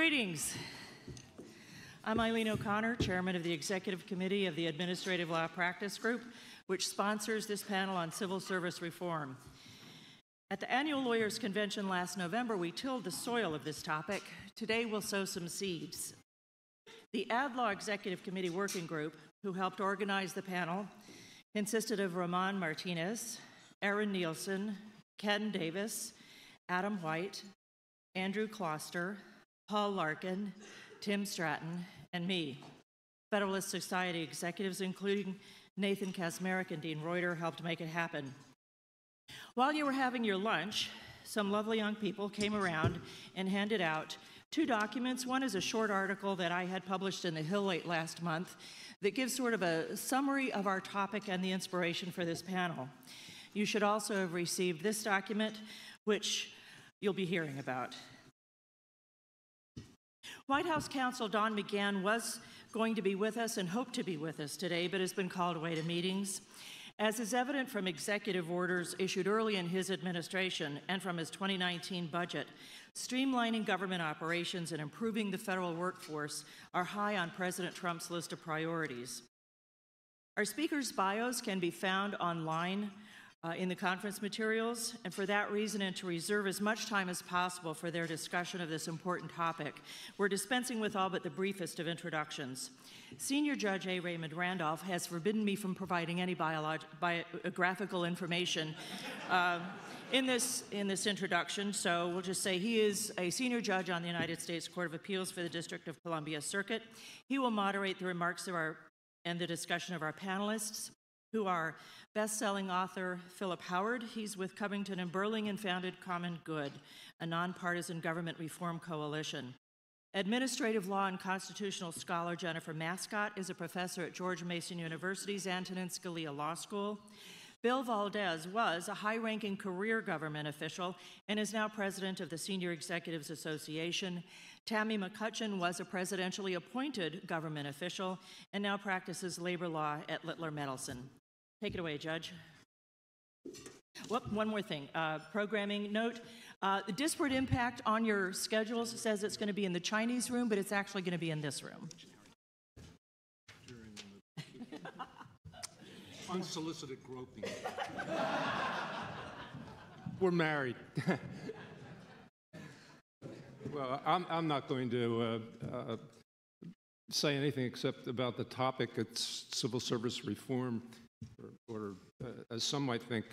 Greetings. I'm Eileen O'Connor, Chairman of the Executive Committee of the Administrative Law Practice Group, which sponsors this panel on civil service reform. At the annual Lawyers Convention last November, we tilled the soil of this topic. Today, we'll sow some seeds. The Ad Law Executive Committee Working Group, who helped organize the panel, consisted of Raymond Martinez, Aaron Nielsen, Ken Davis, Adam White, Andrew Closter, Paul Larkin, Tim Stratton, and me. Federalist Society executives, including Nathan Kasmerick and Dean Reuter, helped make it happen. While you were having your lunch, some lovely young people came around and handed out two documents. One is a short article that I had published in the Hill late last month that gives sort of a summary of our topic and the inspiration for this panel. You should also have received this document, which you'll be hearing about. White House Counsel Don McGahn was going to be with us and hoped to be with us today, but has been called away to meetings. As is evident from executive orders issued early in his administration and from his 2019 budget, streamlining government operations and improving the federal workforce are high on President Trump's list of priorities. Our speakers' bios can be found online in the conference materials, and for that reason, and to reserve as much time as possible for their discussion of this important topic, we're dispensing with all but the briefest of introductions. Senior Judge A. Raymond Randolph has forbidden me from providing any biographical information in this introduction, so we'll just say he is a senior judge on the United States Court of Appeals for the District of Columbia Circuit. He will moderate the remarks of and the discussion of our panelists, who are best-selling author Philip Howard. He's with Covington and Burling and founded Common Good, a nonpartisan government reform coalition. Administrative law and constitutional scholar Jennifer Mascott is a professor at George Mason University's Antonin Scalia Law School. Bill Valdez was a high-ranking career government official and is now president of the Senior Executives Association. Tammy McCutchen was a presidentially appointed government official and now practices labor law at Littler Mendelson. Take it away, Judge. One more thing, programming note. The disparate impact on your schedules says it's going to be in the Chinese room, but it's actually going to be in this room. Unsolicited groping. We're married. Well, I'm not going to say anything except about the topic. It's civil service reform, or as some might think,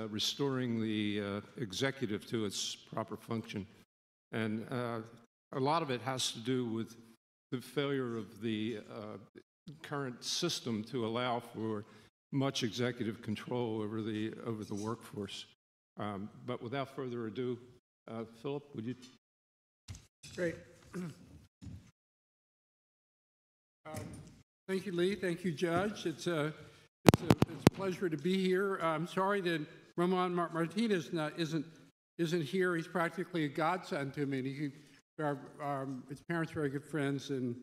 restoring the executive to its proper function. And a lot of it has to do with the failure of the current system to allow for much executive control over the workforce. But without further ado, Philip, would you? Great. Thank you, Lee. Thank you, Judge. It's a pleasure to be here. I'm sorry that Ramon Martinez isn't here. He's practically a godsend to me. His parents are very good friends, and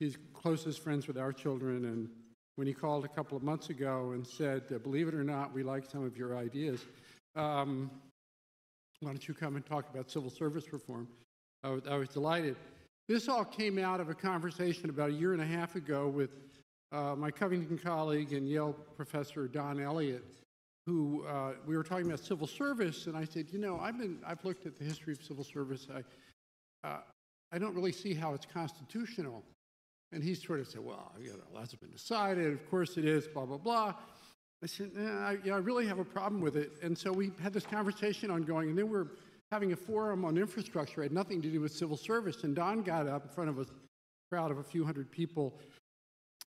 he's closest friends with our children. And when he called a couple of months ago and said, "Believe it or not, we like some of your ideas. Why don't you come and talk about civil service reform?" I was delighted. This all came out of a conversation about a year and a half ago with my Covington colleague and Yale professor Don Elliott, who we were talking about civil service, and I said, you know, I've looked at the history of civil service. I don't really see how it's constitutional. And he sort of said, well, you know, that's been decided. Of course it is, blah, blah, blah. I said, I really have a problem with it. And so we had this conversation ongoing, and then we're having a forum on infrastructure. It had nothing to do with civil service. And Don got up in front of a crowd of a few hundred people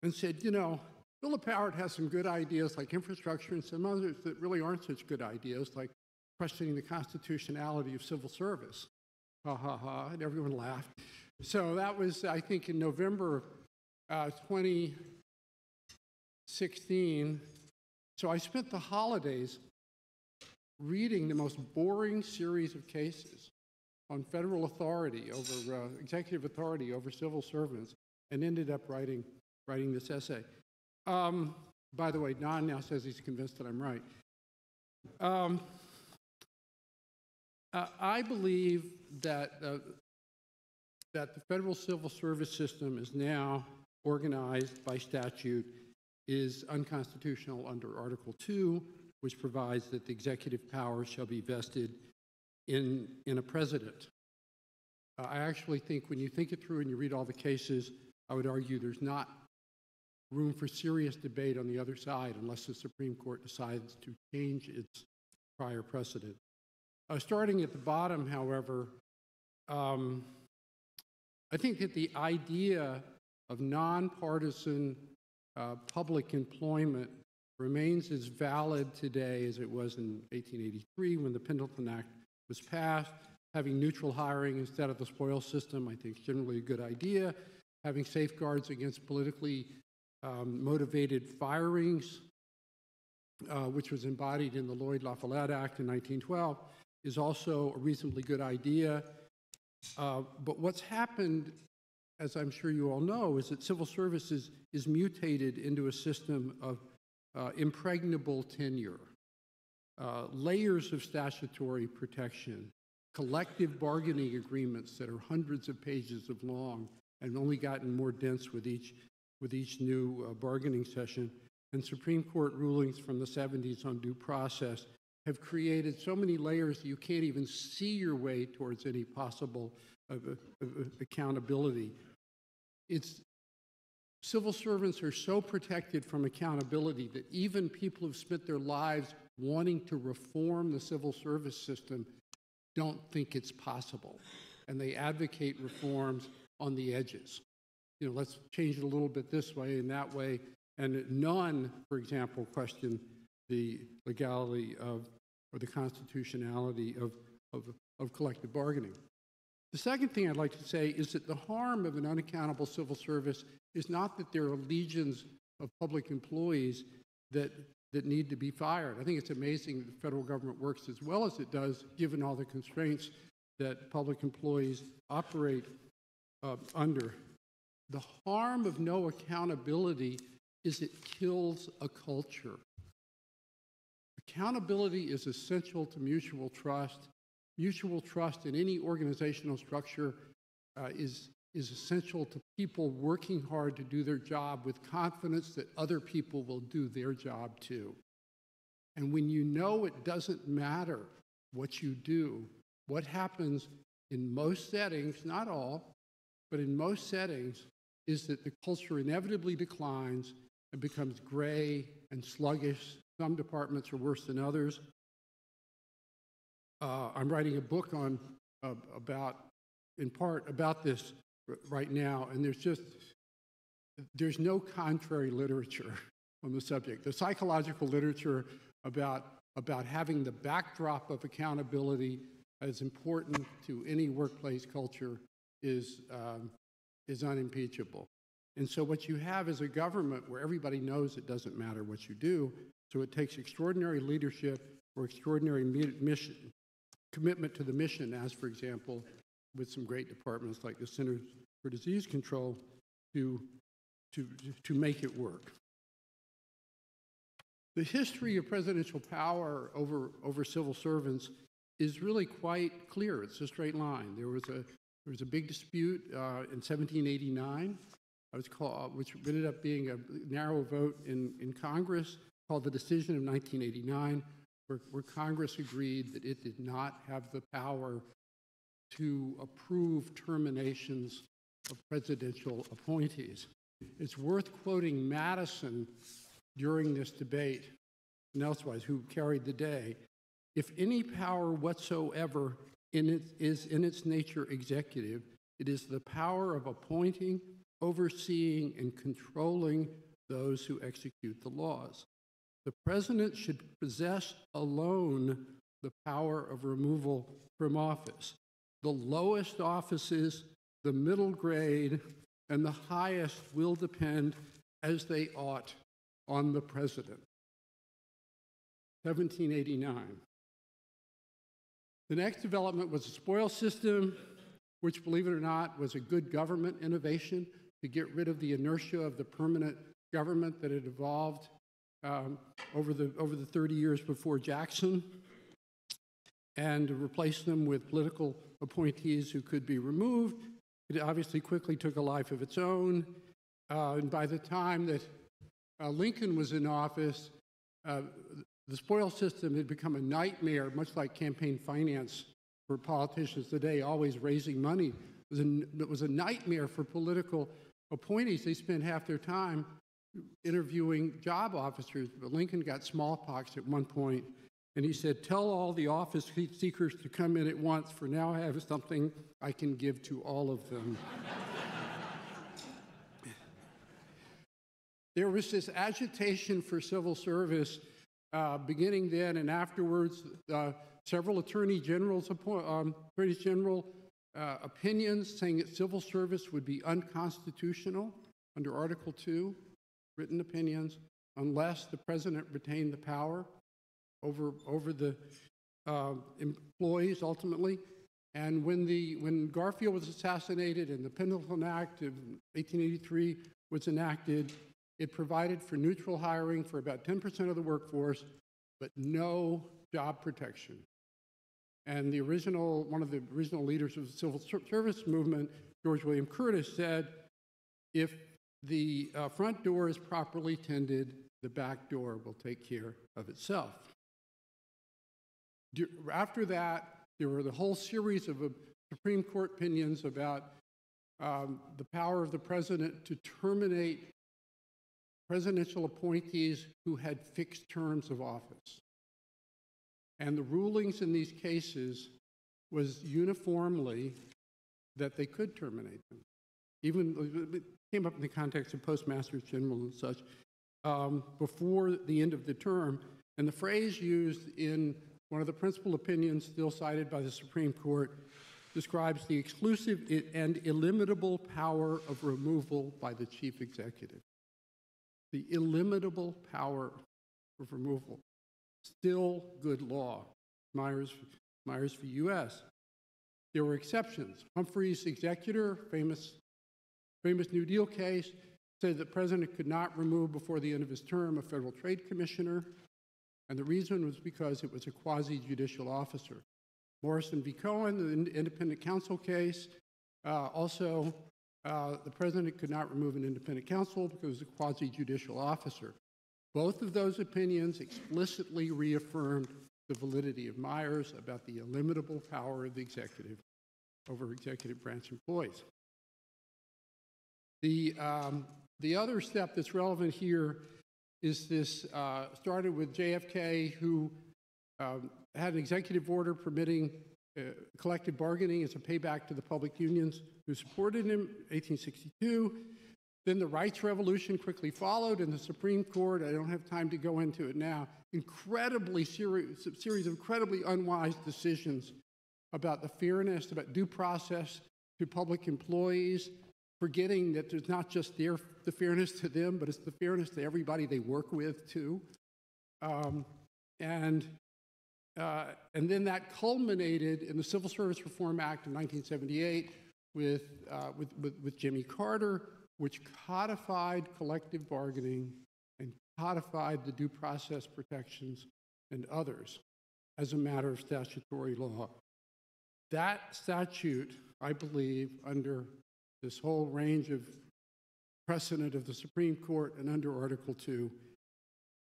and said, you know, Philip Howard has some good ideas like infrastructure and some others that really aren't such good ideas, like questioning the constitutionality of civil service. Ha, ha, ha, and everyone laughed. So that was, I think, in November 2016. So I spent the holidays reading the most boring series of cases on federal authority over executive authority over civil servants, and ended up writing this essay. By the way, Don now says he's convinced that I'm right. I believe that that the federal civil service system is now organized by statute is unconstitutional under Article 2, which provides that the executive power shall be vested in a president. I actually think when you think it through and you read all the cases, I would argue there's not room for serious debate on the other side unless the Supreme Court decides to change its prior precedent. Starting at the bottom, however, I think that the idea of nonpartisan public employment remains as valid today as it was in 1883 when the Mendelson Act was passed. Having neutral hiring instead of the spoils system, I think, is generally a good idea. Having safeguards against politically motivated firings, which was embodied in the Lloyd-La-Follette Act in 1912, is also a reasonably good idea. But what's happened, as I'm sure you all know, is that civil service is mutated into a system of impregnable tenure, layers of statutory protection, collective bargaining agreements that are hundreds of pages of long and only gotten more dense with each new bargaining session, and Supreme Court rulings from the 70s on due process have created so many layers that you can't even see your way towards any possible accountability. Civil servants are so protected from accountability that even people who've spent their lives wanting to reform the civil service system don't think it's possible, and they advocate reforms on the edges. You know, let's change it a little bit this way and that way, and none, for example, question the legality of or the constitutionality of collective bargaining. The second thing I'd like to say is that the harm of an unaccountable civil service is not that there are legions of public employees that need to be fired. I think it's amazing that the federal government works as well as it does, given all the constraints that public employees operate under. The harm of no accountability is it kills a culture. Accountability is essential to mutual trust. Mutual trust in any organizational structure is essential to people working hard to do their job with confidence that other people will do their job too. And when you know it doesn't matter what you do, what happens in most settings, not all, but in most settings, is that the culture inevitably declines and becomes gray and sluggish. Some departments are worse than others. I'm writing a book in part about this right now, and there's no contrary literature on the subject. The psychological literature about having the backdrop of accountability as important to any workplace culture is unimpeachable. And so what you have is a government where everybody knows it doesn't matter what you do, so it takes extraordinary leadership or extraordinary commitment to the mission, as, for example, with some great departments like the Center for Disease Control, to make it work. The history of presidential power over civil servants is really quite clear. It's a straight line. There was a big dispute in 1789, which ended up being a narrow vote in Congress, called the Decision of 1989, where Congress agreed that it did not have the power to approve terminations of presidential appointees. It's worth quoting Madison during this debate, and elsewise, who carried the day. If any power whatsoever is in its nature executive, it is the power of appointing, overseeing, and controlling those who execute the laws. The president should possess alone the power of removal from office. The lowest offices, the middle grade, and the highest will depend, as they ought, on the president. 1789. The next development was the spoils system, which, believe it or not, was a good government innovation to get rid of the inertia of the permanent government that had evolved over the 30 years before Jackson, and to replace them with political appointees who could be removed, It obviously quickly took a life of its own, and by the time that Lincoln was in office, the spoil system had become a nightmare, much like campaign finance for politicians today, always raising money. It was a nightmare for political appointees. They spent half their time interviewing job officers. But Lincoln got smallpox at one point, and he said, "Tell all the office seekers to come in at once, for now I have something I can give to all of them." There was this agitation for civil service beginning then and afterwards. Several attorney general opinions saying that civil service would be unconstitutional under Article 2, written opinions, unless the president retained the power over the employees ultimately. And when Garfield was assassinated and the Pendleton Act of 1883 was enacted, it provided for neutral hiring for about 10% of the workforce, but no job protection. And one of the original leaders of the civil service movement, George William Curtis, said, if the front door is properly tended, the back door will take care of itself. After that, there were the whole series of Supreme Court opinions about the power of the president to terminate presidential appointees who had fixed terms of office. And the rulings in these cases was uniformly that they could terminate them. Even it came up in the context of postmasters general and such before the end of the term. And the phrase used in one of the principal opinions still cited by the Supreme Court describes the exclusive and illimitable power of removal by the chief executive. The illimitable power of removal. Still good law. Myers v. U.S. There were exceptions. Humphrey's executor, famous New Deal case, said the president could not remove before the end of his term a federal trade commissioner, and the reason was because it was a quasi-judicial officer. Morrison v. Cohen, the independent counsel case, also the president could not remove an independent counsel because it was a quasi-judicial officer. Both of those opinions explicitly reaffirmed the validity of Myers about the illimitable power of the executive over executive branch employees. The other step that's relevant here is this started with JFK, who had an executive order permitting collective bargaining as a payback to the public unions who supported him, 1862. Then the rights revolution quickly followed, and the Supreme Court, I don't have time to go into it now, series of incredibly unwise decisions about the fairness, about due process to public employees, forgetting that there's not just the fairness to them, but it's the fairness to everybody they work with, too. And then that culminated in the Civil Service Reform Act of 1978 with Jimmy Carter, which codified collective bargaining and codified the due process protections and others as a matter of statutory law. That statute, I believe, under this whole range of precedent of the Supreme Court and under Article 2,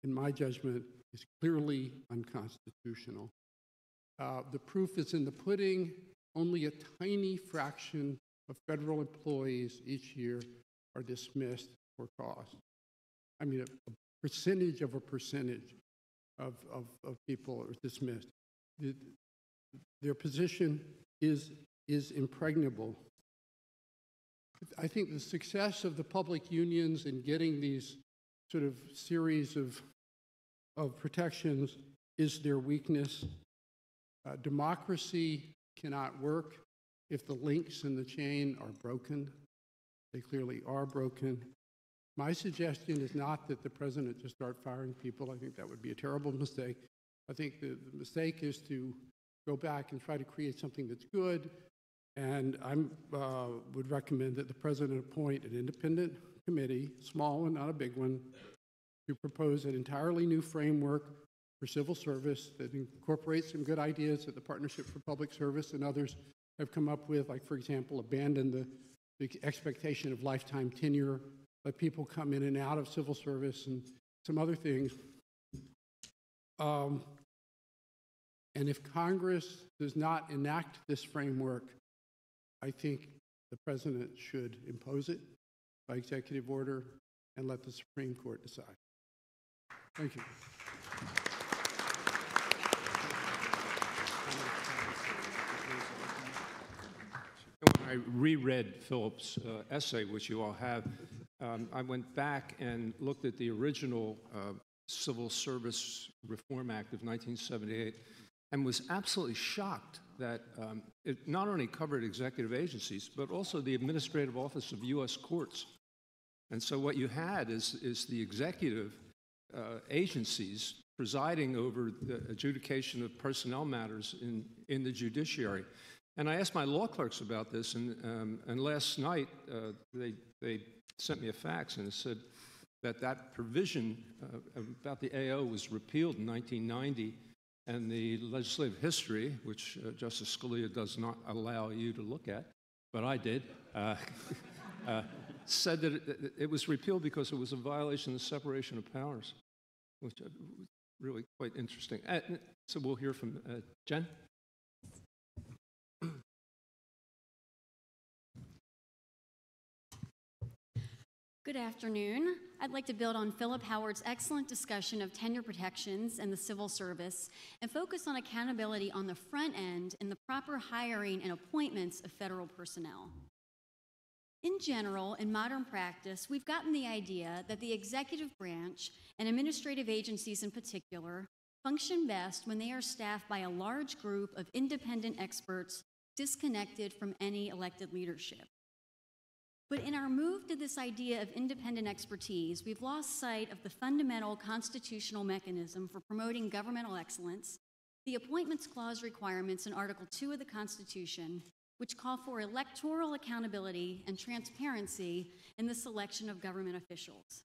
in my judgment, is clearly unconstitutional. The proof is in the pudding. Only a tiny fraction of federal employees each year are dismissed for cause. I mean, a percentage of people are dismissed. Their position is impregnable. I think the success of the public unions in getting these sort of series of protections is their weakness. Democracy cannot work if the links in the chain are broken. They clearly are broken. My suggestion is not that the president just start firing people. I think that would be a terrible mistake. I think the mistake is to go back and try to create something that's good. And I would recommend that the president appoint an independent committee, small one, not a big one, to propose an entirely new framework for civil service that incorporates some good ideas that the Partnership for Public Service and others have come up with, like, for example, abandon the the expectation of lifetime tenure, let people come in and out of civil service and some other things. And if Congress does not enact this framework, I think the President should impose it by executive order and let the Supreme Court decide. Thank you. When I reread Philip's essay, which you all have, I went back and looked at the original Civil Service Reform Act of 1978 and was absolutely shocked that it not only covered executive agencies, but also the administrative office of U.S. courts. And so what you had is the executive agencies presiding over the adjudication of personnel matters in the judiciary. And I asked my law clerks about this, and last night they sent me a fax and it said that provision about the AO was repealed in 1990, and the legislative history, which Justice Scalia does not allow you to look at, but I did, said that it was repealed because it was a violation of the separation of powers, which is really quite interesting. So we'll hear from Jen. Good afternoon. I'd like to build on Philip Howard's excellent discussion of tenure protections and the civil service and focus on accountability on the front end and the proper hiring and appointments of federal personnel. In general, in modern practice, we've gotten the idea that the executive branch, and administrative agencies in particular, function best when they are staffed by a large group of independent experts disconnected from any elected leadership. But in our move to this idea of independent expertise, we've lost sight of the fundamental constitutional mechanism for promoting governmental excellence, the Appointments Clause requirements in Article 2 of the Constitution, which call for electoral accountability and transparency in the selection of government officials.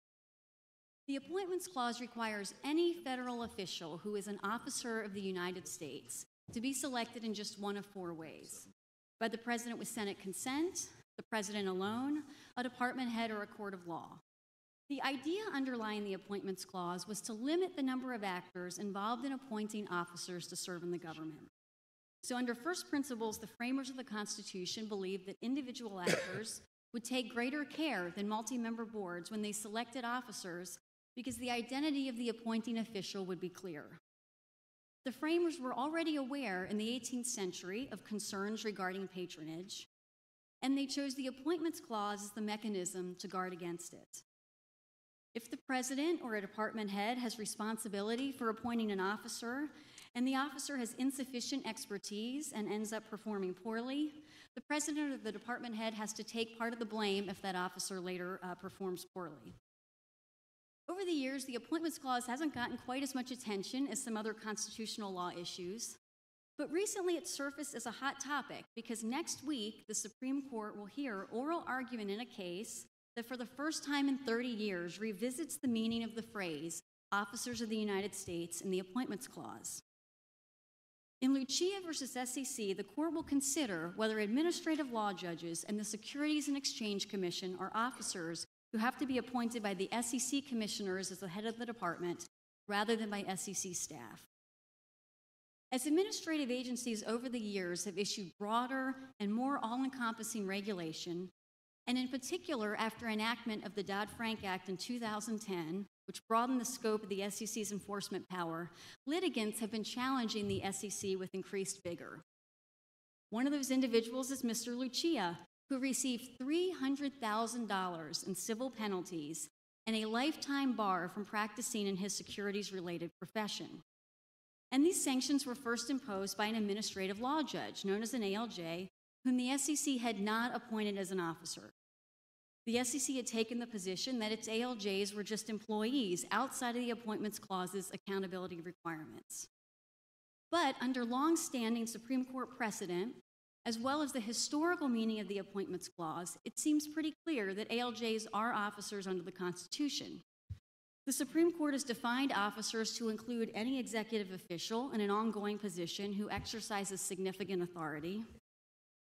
The Appointments Clause requires any federal official who is an officer of the United States to be selected in just one of four ways: by the President with Senate consent, the President alone, a department head, or a court of law. The idea underlying the Appointments Clause was to limit the number of actors involved in appointing officers to serve in the government. So under first principles, the framers of the Constitution believed that individual actors would take greater care than multi-member boards when they selected officers because the identity of the appointing official would be clear. The framers were already aware in the 18th century of concerns regarding patronage, and they chose the Appointments Clause as the mechanism to guard against it. If the president or a department head has responsibility for appointing an officer, and the officer has insufficient expertise and ends up performing poorly, the president or the department head has to take part of the blame if that officer later performs poorly. Over the years, the Appointments Clause hasn't gotten quite as much attention as some other constitutional law issues. But recently it surfaced as a hot topic because next week the Supreme Court will hear oral argument in a case that for the first time in 30 years revisits the meaning of the phrase officers of the United States in the Appointments Clause. In Lucia versus SEC, the court will consider whether administrative law judges and the Securities and Exchange Commission are officers who have to be appointed by the SEC commissioners as the head of the department rather than by SEC staff. As administrative agencies over the years have issued broader and more all-encompassing regulation, and in particular after enactment of the Dodd-Frank Act in 2010, which broadened the scope of the SEC's enforcement power, litigants have been challenging the SEC with increased vigor. One of those individuals is Mr. Lucia, who received $300,000 in civil penalties and a lifetime bar from practicing in his securities-related profession. And these sanctions were first imposed by an administrative law judge, known as an ALJ, whom the SEC had not appointed as an officer. The SEC had taken the position that its ALJs were just employees outside of the Appointments Clause's accountability requirements. But under long-standing Supreme Court precedent, as well as the historical meaning of the Appointments Clause, it seems pretty clear that ALJs are officers under the Constitution. The Supreme Court has defined officers to include any executive official in an ongoing position who exercises significant authority.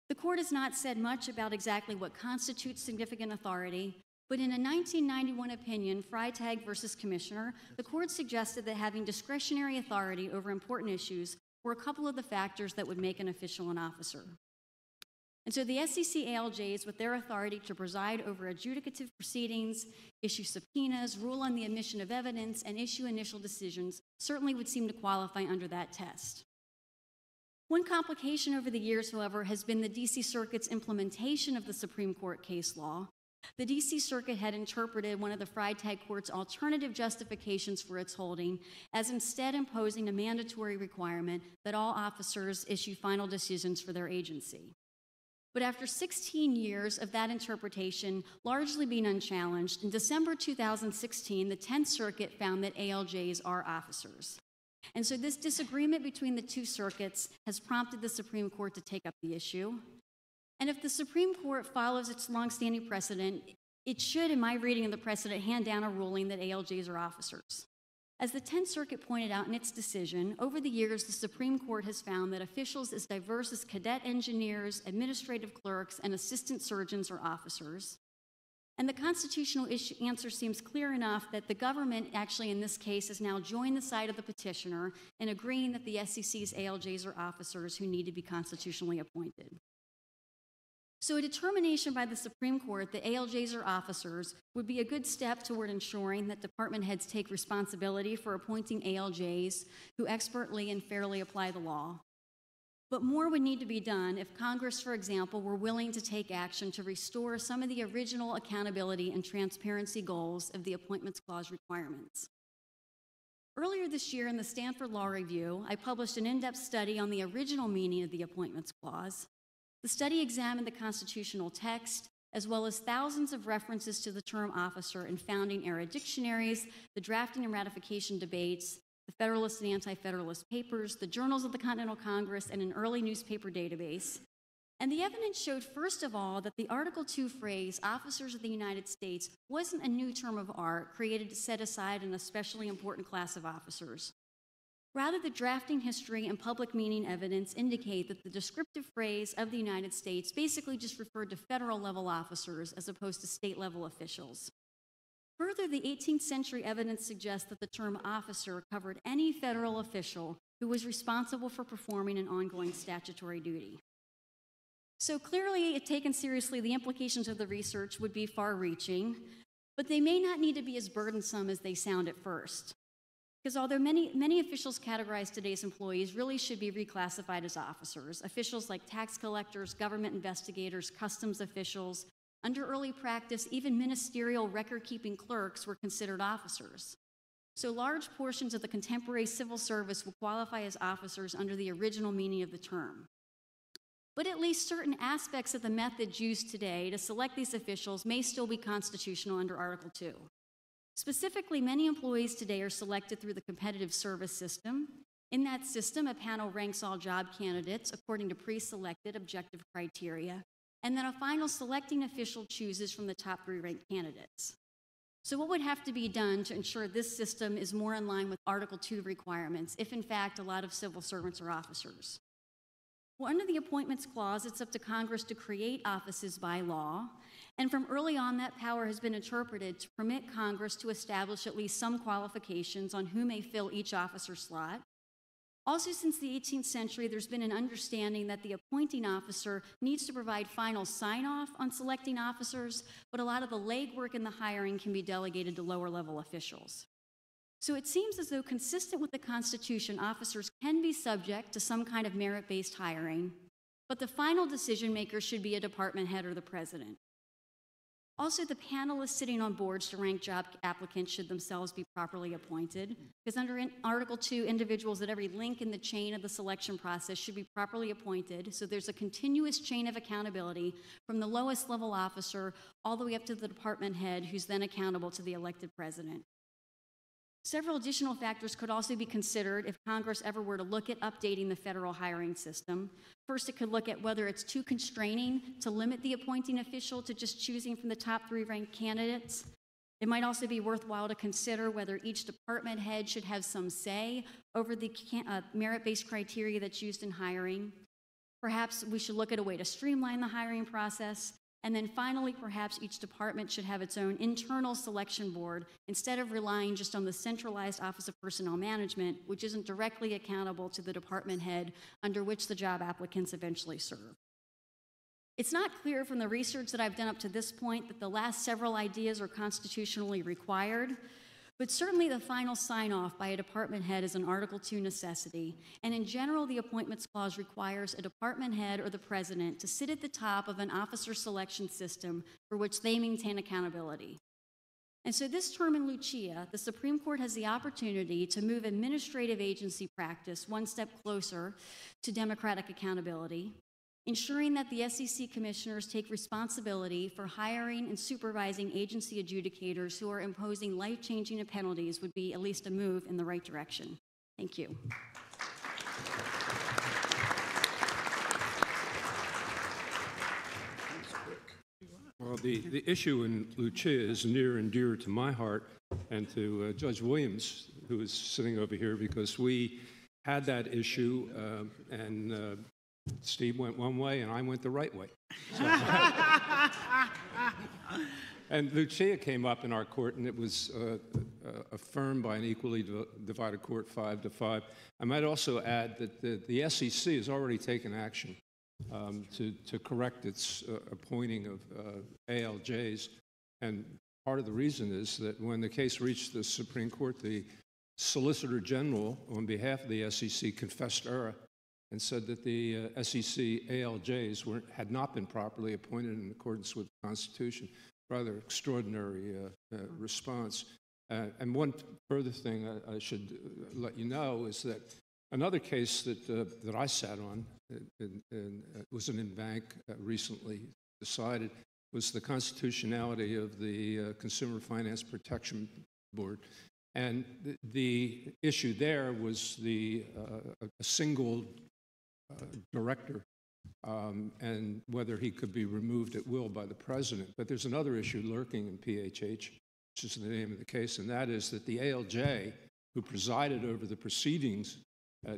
The court has not said much about exactly what constitutes significant authority, but in a 1991 opinion, Freitag versus Commissioner, the court suggested that having discretionary authority over important issues were a couple of the factors that would make an official an officer. And so the SEC ALJs, with their authority to preside over adjudicative proceedings, issue subpoenas, rule on the admission of evidence, and issue initial decisions, certainly would seem to qualify under that test. One complication over the years, however, has been the D.C. Circuit's implementation of the Supreme Court case law. The D.C. Circuit had interpreted one of the Freitag Court's alternative justifications for its holding as instead imposing a mandatory requirement that all officers issue final decisions for their agency. But after 16 years of that interpretation largely being unchallenged, in December 2016, the 10th Circuit found that ALJs are officers. And so this disagreement between the two circuits has prompted the Supreme Court to take up the issue. And if the Supreme Court follows its longstanding precedent, it should, in my reading of the precedent, hand down a ruling that ALJs are officers. As the 10th Circuit pointed out in its decision, over the years, the Supreme Court has found that officials as diverse as cadet engineers, administrative clerks, and assistant surgeons are officers. And the constitutional answer seems clear enough that the government, actually in this case, has now joined the side of the petitioner in agreeing that the SEC's ALJs are officers who need to be constitutionally appointed. So a determination by the Supreme Court that ALJs are officers would be a good step toward ensuring that department heads take responsibility for appointing ALJs who expertly and fairly apply the law. But more would need to be done if Congress, for example, were willing to take action to restore some of the original accountability and transparency goals of the Appointments Clause requirements. Earlier this year in the Stanford Law Review, I published an in-depth study on the original meaning of the Appointments Clause. The study examined the constitutional text, as well as thousands of references to the term officer in founding-era dictionaries, the drafting and ratification debates, the Federalist and Anti-Federalist papers, the journals of the Continental Congress, and an early newspaper database. And the evidence showed, first of all, that the Article II phrase, officers of the United States, wasn't a new term of art created to set aside an especially important class of officers. Rather, the drafting history and public meaning evidence indicate that the descriptive phrase of the United States basically just referred to federal-level officers as opposed to state-level officials. Further, the 18th century evidence suggests that the term officer covered any federal official who was responsible for performing an ongoing statutory duty. So clearly, taken seriously, the implications of the research would be far-reaching, but they may not need to be as burdensome as they sound at first. Because although many officials categorized today's employees really should be reclassified as officers, officials like tax collectors, government investigators, customs officials, under early practice, even ministerial record-keeping clerks were considered officers. So large portions of the contemporary civil service will qualify as officers under the original meaning of the term. But at least certain aspects of the methods used today to select these officials may still be constitutional under Article II. Specifically, many employees today are selected through the competitive service system. In that system, a panel ranks all job candidates according to pre-selected objective criteria, and then a final selecting official chooses from the top 3 ranked candidates. So what would have to be done to ensure this system is more in line with Article II requirements if, in fact, a lot of civil servants are officers? Well, under the Appointments Clause, it's up to Congress to create offices by law, and from early on, that power has been interpreted to permit Congress to establish at least some qualifications on who may fill each officer slot. Also, since the 18th century, there's been an understanding that the appointing officer needs to provide final sign-off on selecting officers, but a lot of the legwork in the hiring can be delegated to lower-level officials. So it seems as though, consistent with the Constitution, officers can be subject to some kind of merit-based hiring, but the final decision-maker should be a department head or the president. Also, the panelists sitting on boards to rank job applicants should themselves be properly appointed, because under Article II, individuals at every link in the chain of the selection process should be properly appointed, so there's a continuous chain of accountability from the lowest level officer all the way up to the department head, who's then accountable to the elected president. Several additional factors could also be considered if Congress ever were to look at updating the federal hiring system. First, it could look at whether it's too constraining to limit the appointing official to just choosing from the top 3 ranked candidates. It might also be worthwhile to consider whether each department head should have some say over the merit-based criteria that's used in hiring. Perhaps we should look at a way to streamline the hiring process. And then finally, perhaps each department should have its own internal selection board instead of relying just on the centralized Office of Personnel Management, which isn't directly accountable to the department head under which the job applicants eventually serve. It's not clear from the research that I've done up to this point that the last several ideas are constitutionally required, but certainly the final sign-off by a department head is an Article II necessity, and in general, the Appointments Clause requires a department head or the president to sit at the top of an officer selection system for which they maintain accountability. And so this term in Lucia, the Supreme Court has the opportunity to move administrative agency practice one step closer to democratic accountability, ensuring that the SEC commissioners take responsibility for hiring and supervising agency adjudicators who are imposing life-changing penalties would be at least a move in the right direction. Thank you. Well, the issue in Lucia is near and dear to my heart and to Judge Williams, who is sitting over here, because we had that issue and Steve went one way and I went the right way. So, and Lucia came up in our court and it was affirmed by an equally divided court 5-5. I might also add that the SEC has already taken action to correct its appointing of ALJs. And part of the reason is that when the case reached the Supreme Court, the Solicitor General on behalf of the SEC confessed error and said that the SEC ALJs had not been properly appointed in accordance with the Constitution. Rather extraordinary response. And one further thing I should let you know is that another case that I sat on, and was an in-bank recently decided, was the constitutionality of the Consumer Finance Protection Board. And the issue there was a single director and whether he could be removed at will by the president. But there's another issue lurking in PHH, which is the name of the case, and that is that the ALJ, who presided over the proceedings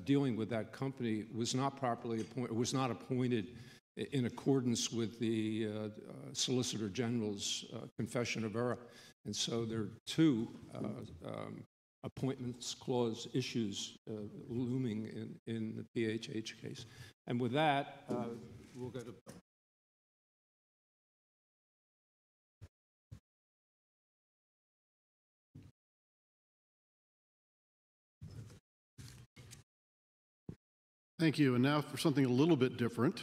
dealing with that company, was not properly appointed, was not appointed in accordance with the Solicitor General's confession of error. And so there are two Appointments Clause issues looming in the PHH case. And with that, we'll go to Bill. Thank you. And now for something a little bit different.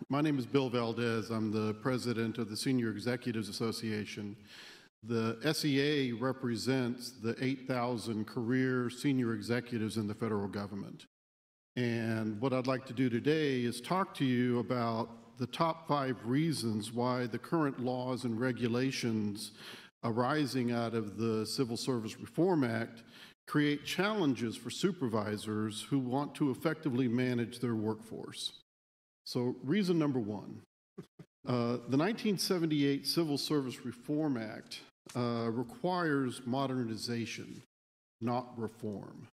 My name is Bill Valdez. I'm the president of the Senior Executives Association. The SEA represents the 8,000 career senior executives in the federal government. And what I'd like to do today is talk to you about the top 5 reasons why the current laws and regulations arising out of the Civil Service Reform Act create challenges for supervisors who want to effectively manage their workforce. So reason number 1. The 1978 Civil Service Reform Act requires modernization, not reform.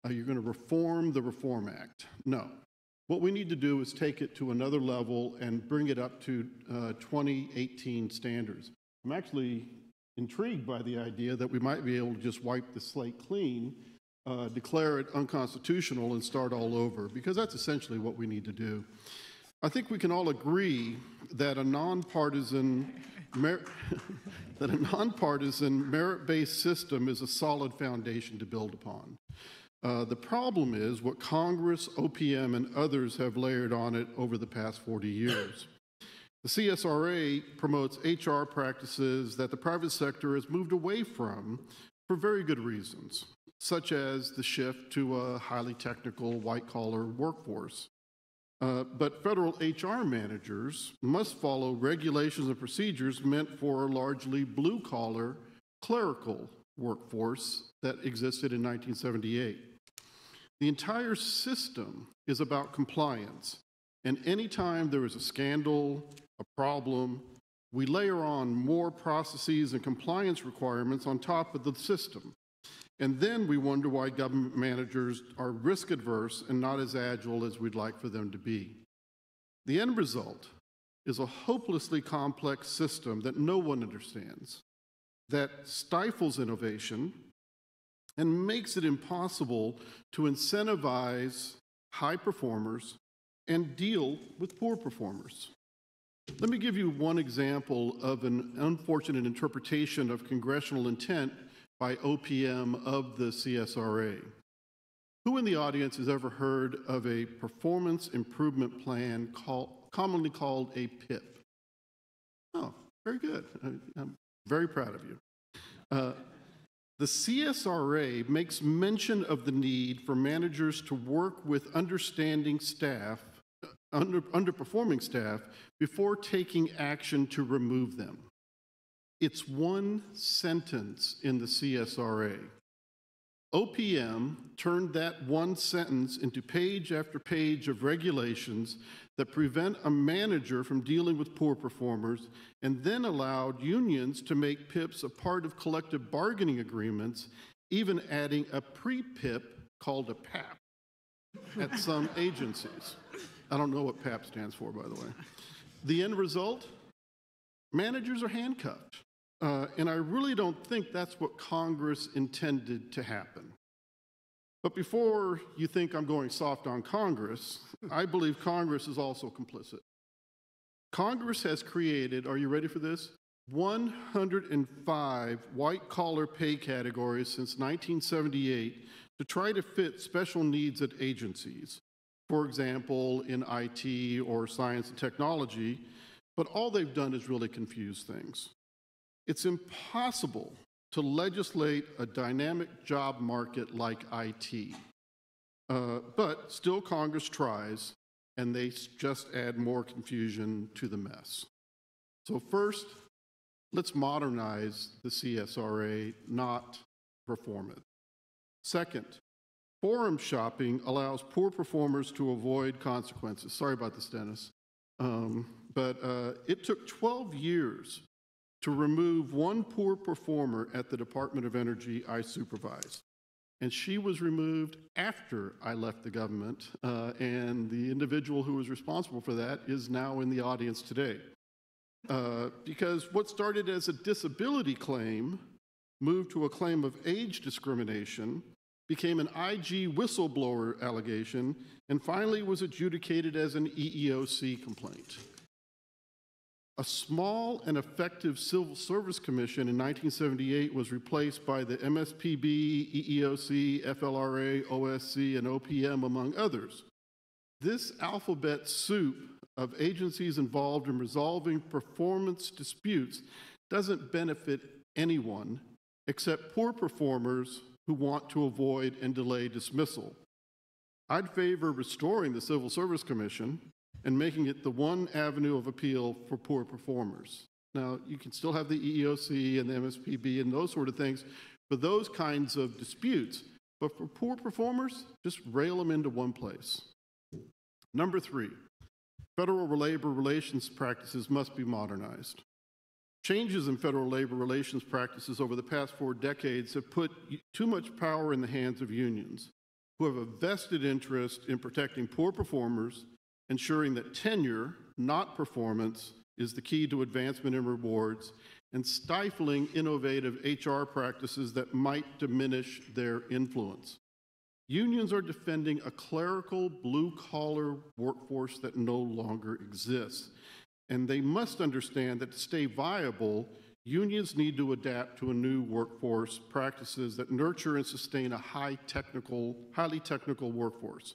You're going to reform the Reform Act. No. What we need to do is take it to another level and bring it up to 2018 standards. I'm actually intrigued by the idea that we might be able to just wipe the slate clean, declare it unconstitutional, and start all over, because that's essentially what we need to do. I think we can all agree that a nonpartisan merit-based system is a solid foundation to build upon. The problem is what Congress, OPM, and others have layered on it over the past 40 years. The CSRA promotes HR practices that the private sector has moved away from for very good reasons, such as the shift to a highly technical, white-collar workforce. But federal HR managers must follow regulations and procedures meant for a largely blue-collar, clerical workforce that existed in 1978. The entire system is about compliance, and anytime there is a scandal, a problem, we layer on more processes and compliance requirements on top of the system. And then we wonder why government managers are risk adverse and not as agile as we'd like for them to be. The end result is a hopelessly complex system that no one understands, that stifles innovation and makes it impossible to incentivize high performers and deal with poor performers. Let me give you one example of an unfortunate interpretation of congressional intent by OPM of the CSRA. Who in the audience has ever heard of a performance improvement plan commonly called a PIP? Oh, very good. I'm very proud of you. The CSRA makes mention of the need for managers to work with understanding staff, underperforming staff, before taking action to remove them. It's one sentence in the CSRA. OPM turned that one sentence into page after page of regulations that prevent a manager from dealing with poor performers, and then allowed unions to make PIPs a part of collective bargaining agreements, even adding a pre-PIP called a PAP at some agencies. I don't know what PAP stands for, by the way. The end result? Managers are handcuffed. And I really don't think that's what Congress intended to happen. But before you think I'm going soft on Congress, I believe Congress is also complicit. Congress has created, are you ready for this? 105 white-collar pay categories since 1978 to try to fit special needs at agencies. For example, in IT or science and technology, but all they've done is really confuse things. It's impossible to legislate a dynamic job market like IT. But still Congress tries, and they just add more confusion to the mess. So first, let's modernize the CSRA, not reform it. Second, forum shopping allows poor performers to avoid consequences. Sorry about this, Dennis. But it took 12 years to remove one poor performer at the Department of Energy I supervised. And she was removed after I left the government, and the individual who was responsible for that is now in the audience today. Because what started as a disability claim moved to a claim of age discrimination, became an IG whistleblower allegation, and finally was adjudicated as an EEOC complaint. A small and effective Civil Service Commission in 1978 was replaced by the MSPB, EEOC, FLRA, OSC, and OPM, among others. This alphabet soup of agencies involved in resolving performance disputes doesn't benefit anyone except poor performers who want to avoid and delay dismissal. I'd favor restoring the Civil Service Commission and making it the one avenue of appeal for poor performers. Now, you can still have the EEOC and the MSPB and those sort of things for those kinds of disputes, but for poor performers, just rail them into one place. Number 3, federal labor relations practices must be modernized. Changes in federal labor relations practices over the past 4 decades have put too much power in the hands of unions, who have a vested interest in protecting poor performers, ensuring that tenure, not performance, is the key to advancement and rewards, and stifling innovative HR practices that might diminish their influence. Unions are defending a clerical, blue-collar workforce that no longer exists. And they must understand that to stay viable, unions need to adapt to a new workforce practices that nurture and sustain a highly technical workforce.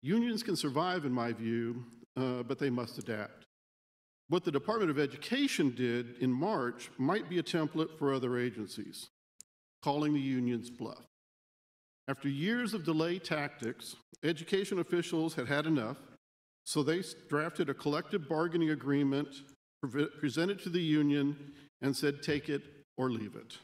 Unions can survive, in my view, but they must adapt. What the Department of Education did in March might be a template for other agencies, calling the unions bluff. After years of delay tactics, education officials had had enough, so they drafted a collective bargaining agreement, presented to the union, and said, take it or leave it.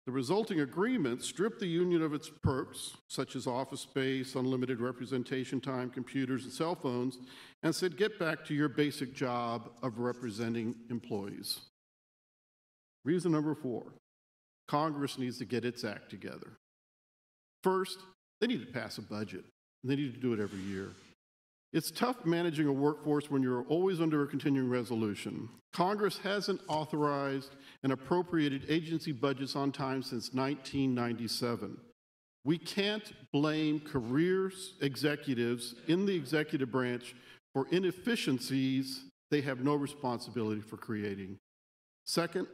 The resulting agreement stripped the union of its perks, such as office space, unlimited representation time, computers, and cell phones, and said, get back to your basic job of representing employees. Reason number 4, Congress needs to get its act together. First, they need to pass a budget, and they need to do it every year. It's tough managing a workforce when you're always under a continuing resolution. Congress hasn't authorized and appropriated agency budgets on time since 1997. We can't blame career executives in the executive branch for inefficiencies they have no responsibility for creating. Second,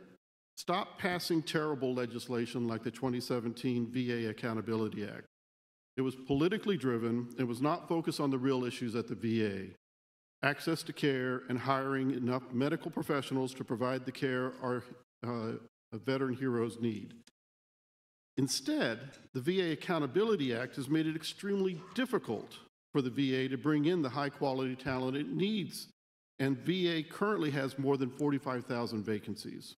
stop passing terrible legislation like the 2017 VA Accountability Act. It was politically driven and was not focused on the real issues at the VA. Access to care and hiring enough medical professionals to provide the care our veteran heroes need. Instead, the VA Accountability Act has made it extremely difficult for the VA to bring in the high-quality talent it needs, and VA currently has more than 45,000 vacancies.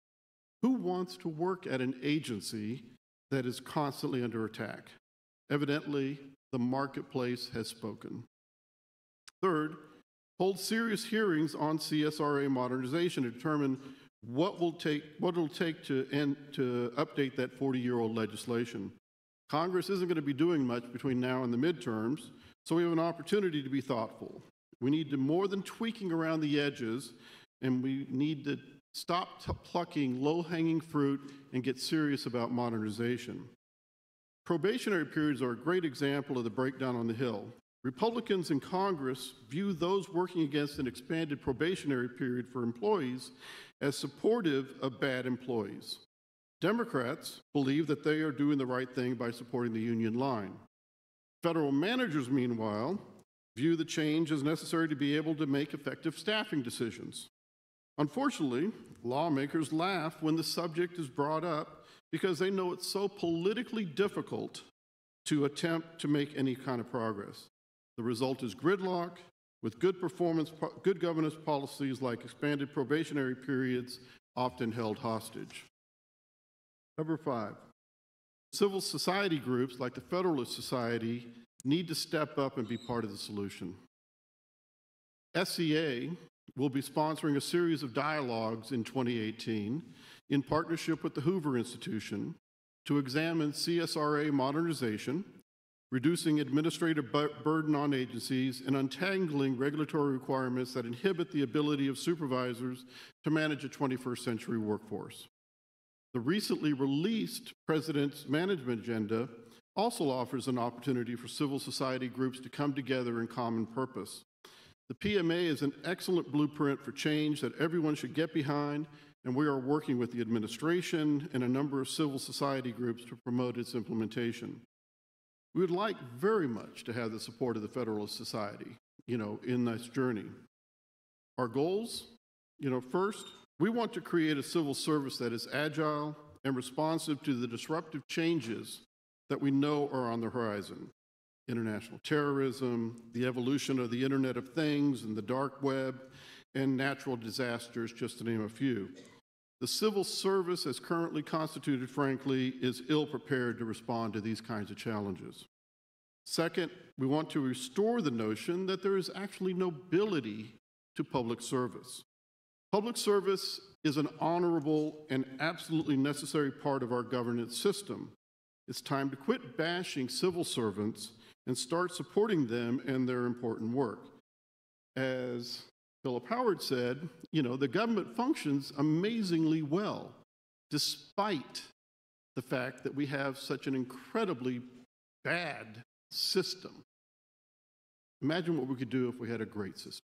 Who wants to work at an agency that is constantly under attack? Evidently, the marketplace has spoken. Third, hold serious hearings on CSRA modernization to determine what it'll take to update that 40-year-old legislation. Congress isn't going to be doing much between now and the midterms, so we have an opportunity to be thoughtful. We need to more than tweaking around the edges, and we need to stop plucking low-hanging fruit and get serious about modernization. Probationary periods are a great example of the breakdown on the Hill. Republicans in Congress view those working against an expanded probationary period for employees as supportive of bad employees. Democrats believe that they are doing the right thing by supporting the union line. Federal managers, meanwhile, view the change as necessary to be able to make effective staffing decisions. Unfortunately, lawmakers laugh when the subject is brought up because they know it's so politically difficult to attempt to make any kind of progress. The result is gridlock with good governance policies like expanded probationary periods often held hostage. Number 5, civil society groups like the Federalist Society need to step up and be part of the solution. SCA will be sponsoring a series of dialogues in 2018 in partnership with the Hoover Institution to examine CSRA modernization, reducing administrative burden on agencies, and untangling regulatory requirements that inhibit the ability of supervisors to manage a 21st century workforce. The recently released President's Management Agenda also offers an opportunity for civil society groups to come together in common purpose. The PMA is an excellent blueprint for change that everyone should get behind, and we are working with the administration and a number of civil society groups to promote its implementation. We would like very much to have the support of the Federalist Society, in this journey. Our goals, first, we want to create a civil service that is agile and responsive to the disruptive changes that we know are on the horizon. International terrorism, the evolution of the Internet of Things and the dark web, and natural disasters, just to name a few. The civil service, as currently constituted, frankly, is ill-prepared to respond to these kinds of challenges. Second, we want to restore the notion that there is actually nobility to public service. Public service is an honorable and absolutely necessary part of our governance system. It's time to quit bashing civil servants and start supporting them in their important work. As Philip Howard said, the government functions amazingly well, despite the fact that we have such an incredibly bad system. Imagine what we could do if we had a great system.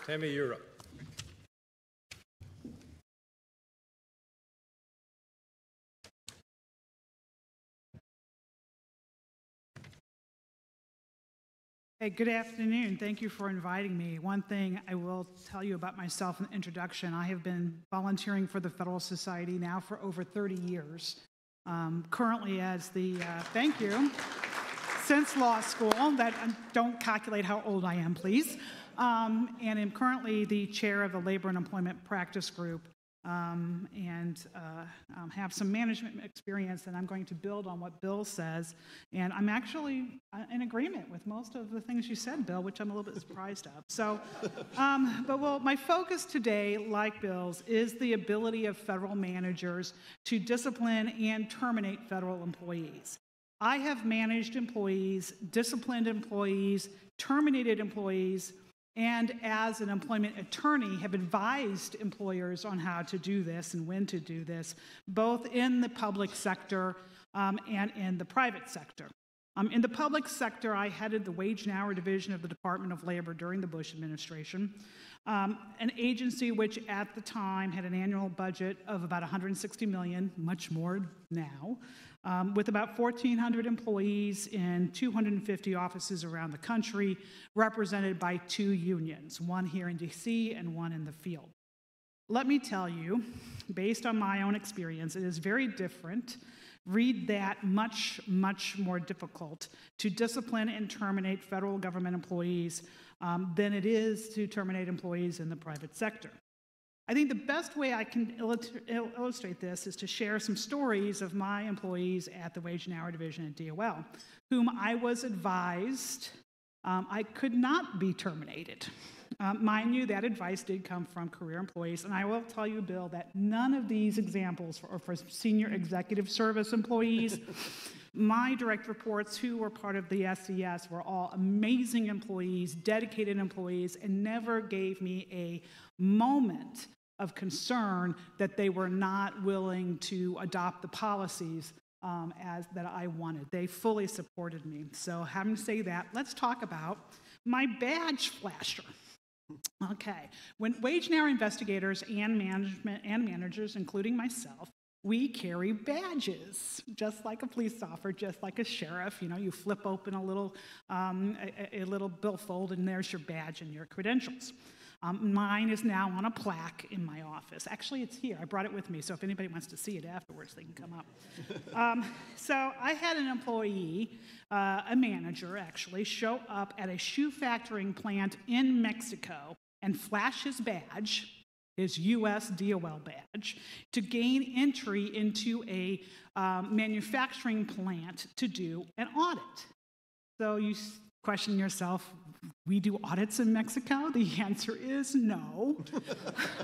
Tammy, you're up. Hey, good afternoon. Thank you for inviting me. One thing I will tell you about myself in the introduction, I have been volunteering for the Federalist Society now for over 30 years. Currently as the, thank you, since law school, don't calculate how old I am, please. And I'm currently the chair of the Labor and Employment Practice Group. and have some management experience, and I'm going to build on what Bill says. And I'm actually in agreement with most of the things you said, Bill, which I'm a little bit surprised of. So, my focus today, like Bill's, is the ability of federal managers to discipline and terminate federal employees. I have managed employees, disciplined employees, terminated employees, and as an employment attorney have advised employers on how to do this and when to do this, both in the public sector and in the private sector. In the public sector, I headed the Wage and Hour Division of the Department of Labor during the Bush administration, an agency which at the time had an annual budget of about $160 million, much more now, with about 1,400 employees in 250 offices around the country, represented by 2 unions, one here in DC and one in the field. Let me tell you, based on my own experience, it is very different. Read that, much, much more difficult to discipline and terminate federal government employees than it is to terminate employees in the private sector. I think the best way I can illustrate this is to share some stories of my employees at the Wage and Hour Division at DOL, whom I was advised I could not be terminated. Mind you, that advice did come from career employees, and I will tell you, Bill, that none of these examples are for senior executive service employees. My direct reports, who were part of the SES, were all amazing employees, dedicated employees, and never gave me a moment of concern that they were not willing to adopt the policies that I wanted. They fully supported me. So having to say that, let's talk about my badge flasher. Okay, when wage and hour investigators and management and managers, including myself, we carry badges, just like a police officer, just like a sheriff. You know, you flip open a little billfold, and there's your badge and your credentials. Mine is now on a plaque in my office. Actually, it's here. I brought it with me, so if anybody wants to see it afterwards, they can come up. So I had an employee, a manager actually, show up at a shoe factoring plant in Mexico and flash his badge, his U.S. DOL badge, to gain entry into a manufacturing plant to do an audit. So you question yourself, we do audits in Mexico? The answer is no,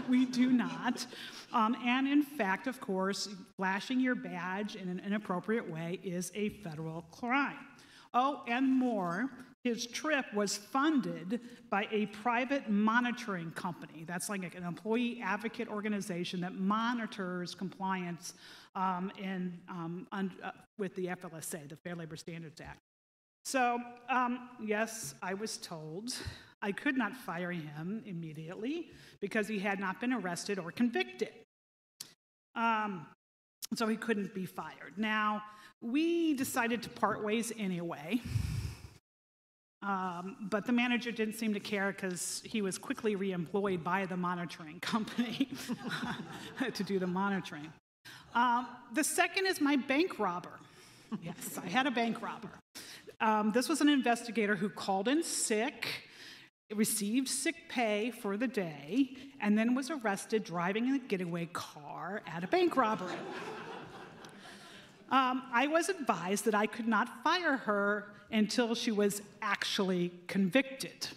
we do not. And in fact, of course, flashing your badge in an inappropriate way is a federal crime. Oh, and more, his trip was funded by a private monitoring company. That's like an employee advocate organization that monitors compliance with the FLSA, the Fair Labor Standards Act. So, yes, I was told I could not fire him immediately because he had not been arrested or convicted. So he couldn't be fired. Now, we decided to part ways anyway, but the manager didn't seem to care because he was quickly reemployed by the monitoring company to do the monitoring. The second is my bank robber. Yes, I had a bank robber. This was an investigator who called in sick, received sick pay for the day, and then was arrested driving a getaway car at a bank robbery. I was advised that I could not fire her until she was actually convicted.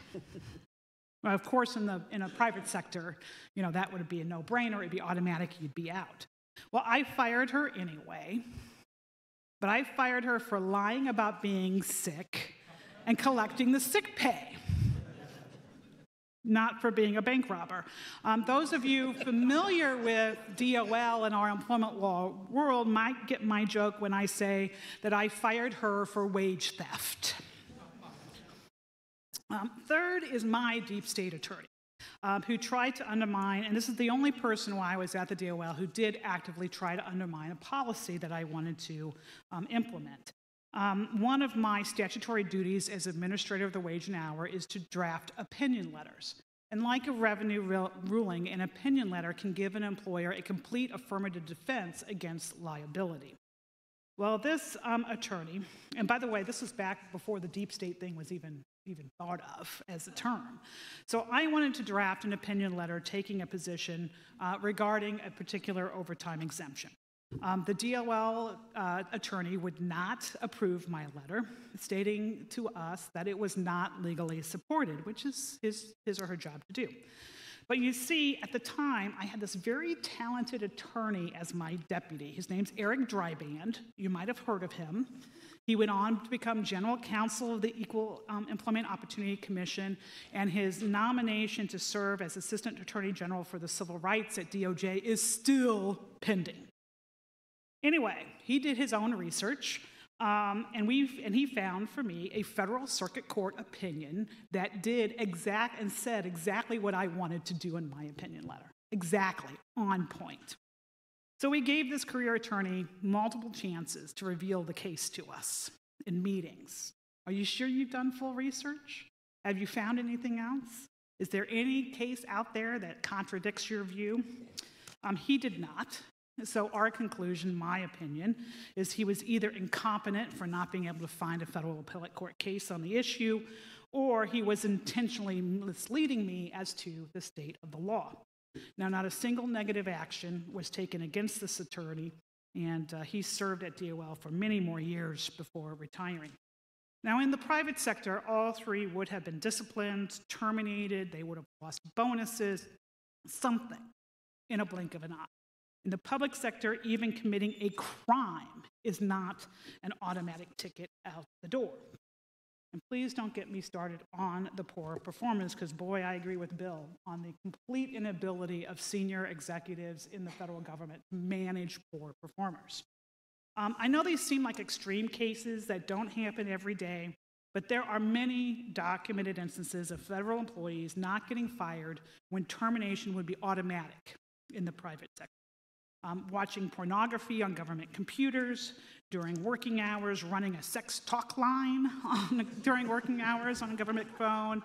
Well, of course, in a private sector, you know, that would be a no-brainer. It'd be automatic. You'd be out. Well, I fired her anyway. But I fired her for lying about being sick and collecting the sick pay, not for being a bank robber. Those of you familiar with DOL and our employment law world might get my joke when I say that I fired her for wage theft. Third is my deep state attorney, who tried to undermine, and this is the only person while I was at the DOL who did actively try to undermine a policy that I wanted to implement. One of my statutory duties as administrator of the Wage and Hour is to draft opinion letters. And like a revenue ruling, an opinion letter can give an employer a complete affirmative defense against liability. Well, this attorney, and by the way, this was back before the deep state thing was even even thought of as a term. So I wanted to draft an opinion letter taking a position regarding a particular overtime exemption. The DOL attorney would not approve my letter, stating to us that it was not legally supported, which is his or her job to do. But you see, at the time, I had this very talented attorney as my deputy. His name's Eric Dryband. You might have heard of him. He went on to become general counsel of the Equal Employment Opportunity Commission, and his nomination to serve as assistant attorney general for the civil rights at DOJ is still pending. Anyway, he did his own research, and he found for me a Federal Circuit Court opinion that said exactly what I wanted to do in my opinion letter. Exactly, on point. So we gave this career attorney multiple chances to reveal the case to us in meetings. Are you sure you've done full research? Have you found anything else? Is there any case out there that contradicts your view? He did not. So our conclusion, my opinion, is he was either incompetent for not being able to find a federal appellate court case on the issue, or he was intentionally misleading me as to the state of the law. Now, not a single negative action was taken against this attorney, and he served at DOL for many more years before retiring. Now, in the private sector, all three would have been disciplined, terminated, they would have lost bonuses, something, in a blink of an eye. In the public sector, even committing a crime is not an automatic ticket out the door. And please don't get me started on the poor performance, because boy, I agree with Bill on the complete inability of senior executives in the federal government to manage poor performers. I know these seem like extreme cases that don't happen every day, but there are many documented instances of federal employees not getting fired when termination would be automatic in the private sector. Watching pornography on government computers during working hours, running a sex talk line during working hours on a government phone,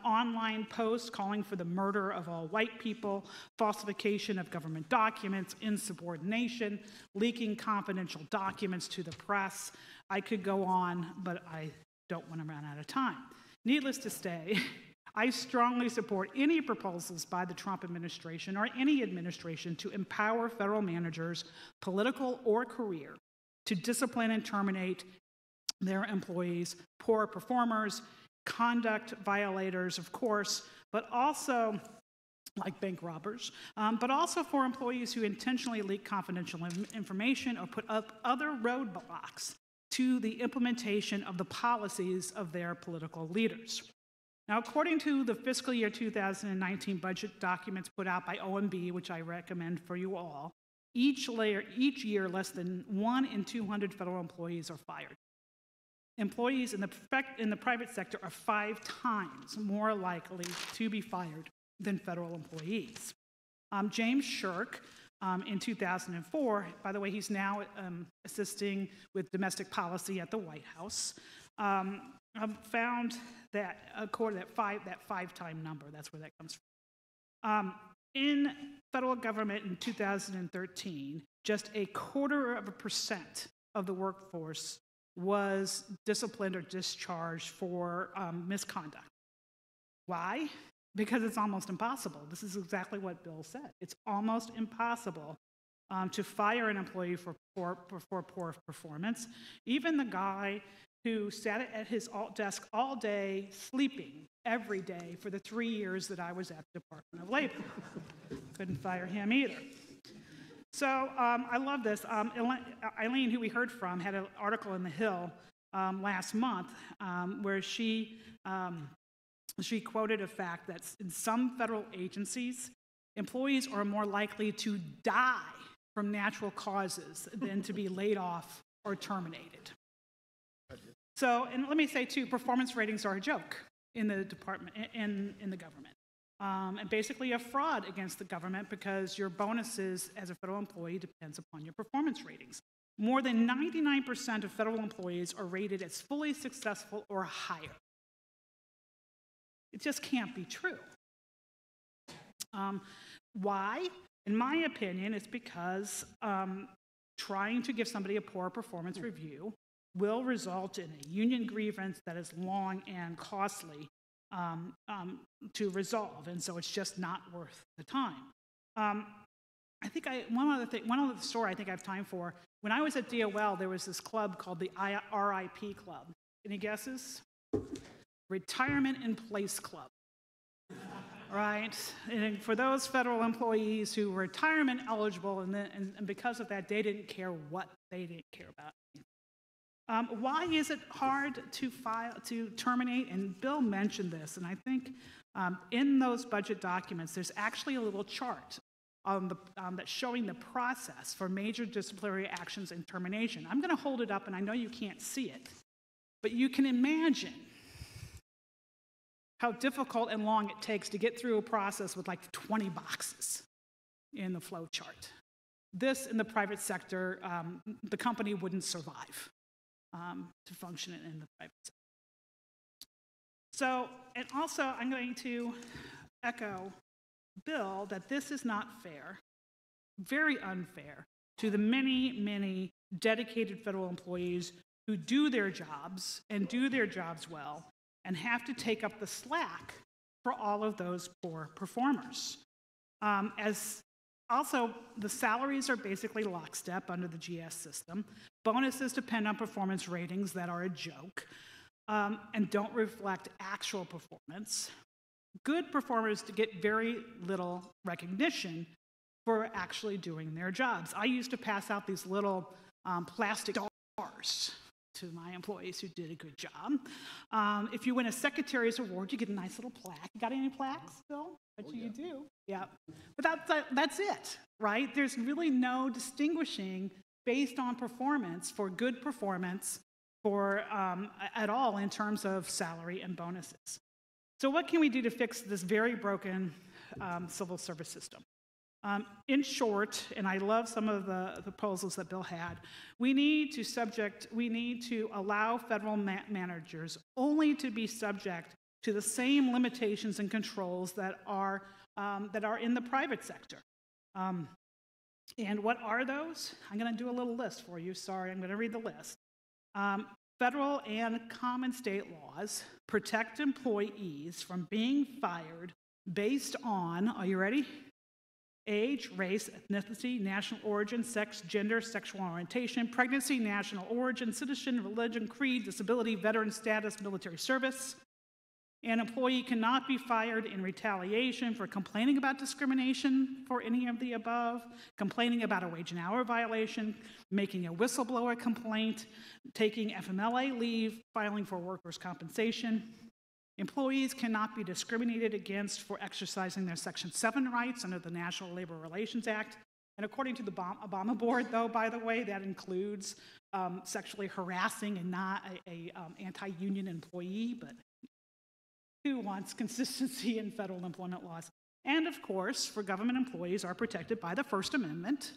online posts calling for the murder of all white people, falsification of government documents, insubordination, leaking confidential documents to the press. I could go on, but I don't want to run out of time. Needless to say, I strongly support any proposals by the Trump administration or any administration to empower federal managers, political or career, to discipline and terminate their employees, poor performers, conduct violators, of course, but also like bank robbers, but also for employees who intentionally leak confidential information or put up other roadblocks to the implementation of the policies of their political leaders. Now, according to the fiscal year 2019 budget documents put out by OMB, which I recommend for you all, each year less than 1 in 200 federal employees are fired. Employees in the private sector are 5 times more likely to be fired than federal employees. James Shirk, in 2004, by the way, he's now assisting with domestic policy at the White House, found that, according to that 5-time number, that's where that comes from. In federal government in 2013, just 0.25% of the workforce was disciplined or discharged for misconduct. Why? Because it's almost impossible. This is exactly what Bill said. It's almost impossible to fire an employee for poor performance. Even the guy who sat at his desk all day, sleeping every day for the 3 years that I was at the Department of Labor. Couldn't fire him either. So I love this. Eileen, who we heard from, had an article in The Hill last month where she quoted a fact that in some federal agencies, employees are more likely to die from natural causes than to be laid off or terminated. So, and let me say too, performance ratings are a joke in the department, in the government. And basically a fraud against the government because your bonuses as a federal employee depends upon your performance ratings. More than 99% of federal employees are rated as fully successful or higher. It just can't be true. Why? In my opinion, it's because trying to give somebody a poor performance review will result in a union grievance that is long and costly to resolve, and so it's just not worth the time. I think one other story I think I have time for. When I was at DOL, there was this club called the RIP Club. Any guesses? Retirement in Place Club. Right? And for those federal employees who were retirement eligible, and because of that, they didn't care what they didn't care about. Why is it hard to terminate? And Bill mentioned this, and I think in those budget documents, there's actually a little chart that's showing the process for major disciplinary actions and termination. I'm going to hold it up, and I know you can't see it, but you can imagine how difficult and long it takes to get through a process with like 20 boxes in the flow chart. This, in the private sector, the company wouldn't survive to function in the private sector. So, and also I'm going to echo Bill that this is not fair, very unfair, to the many, many dedicated federal employees who do their jobs and do their jobs well and have to take up the slack for all of those poor performers. As also, the salaries are basically lockstep under the GS system. Bonuses depend on performance ratings that are a joke and don't reflect actual performance. Good performers get very little recognition for actually doing their jobs. I used to pass out these little plastic stars to my employees who did a good job. If you win a secretary's award, you get a nice little plaque. You got any plaques, Bill? Bet you do. Yeah. But that's it, right? There's really no distinguishing based on performance for good performance for at all in terms of salary and bonuses. So what can we do to fix this very broken civil service system? In short, and I love some of the proposals that Bill had, we need to allow federal managers only to be subject to the same limitations and controls that are in the private sector. And what are those? I'm going to do a little list for you. Sorry, I'm going to read the list. Federal and common state laws protect employees from being fired based on, are you ready? Age, race, ethnicity, national origin, sex, gender, sexual orientation, pregnancy, national origin, citizen, religion, creed, disability, veteran status, military service. An employee cannot be fired in retaliation for complaining about discrimination for any of the above, complaining about a wage and hour violation, making a whistleblower complaint, taking FMLA leave, filing for workers' compensation. Employees cannot be discriminated against for exercising their Section 7 rights under the National Labor Relations Act. And according to the Obama board, though, by the way, that includes sexually harassing and not an anti-union employee, but who wants consistency in federal employment laws? And of course, for government employees are protected by the First Amendment,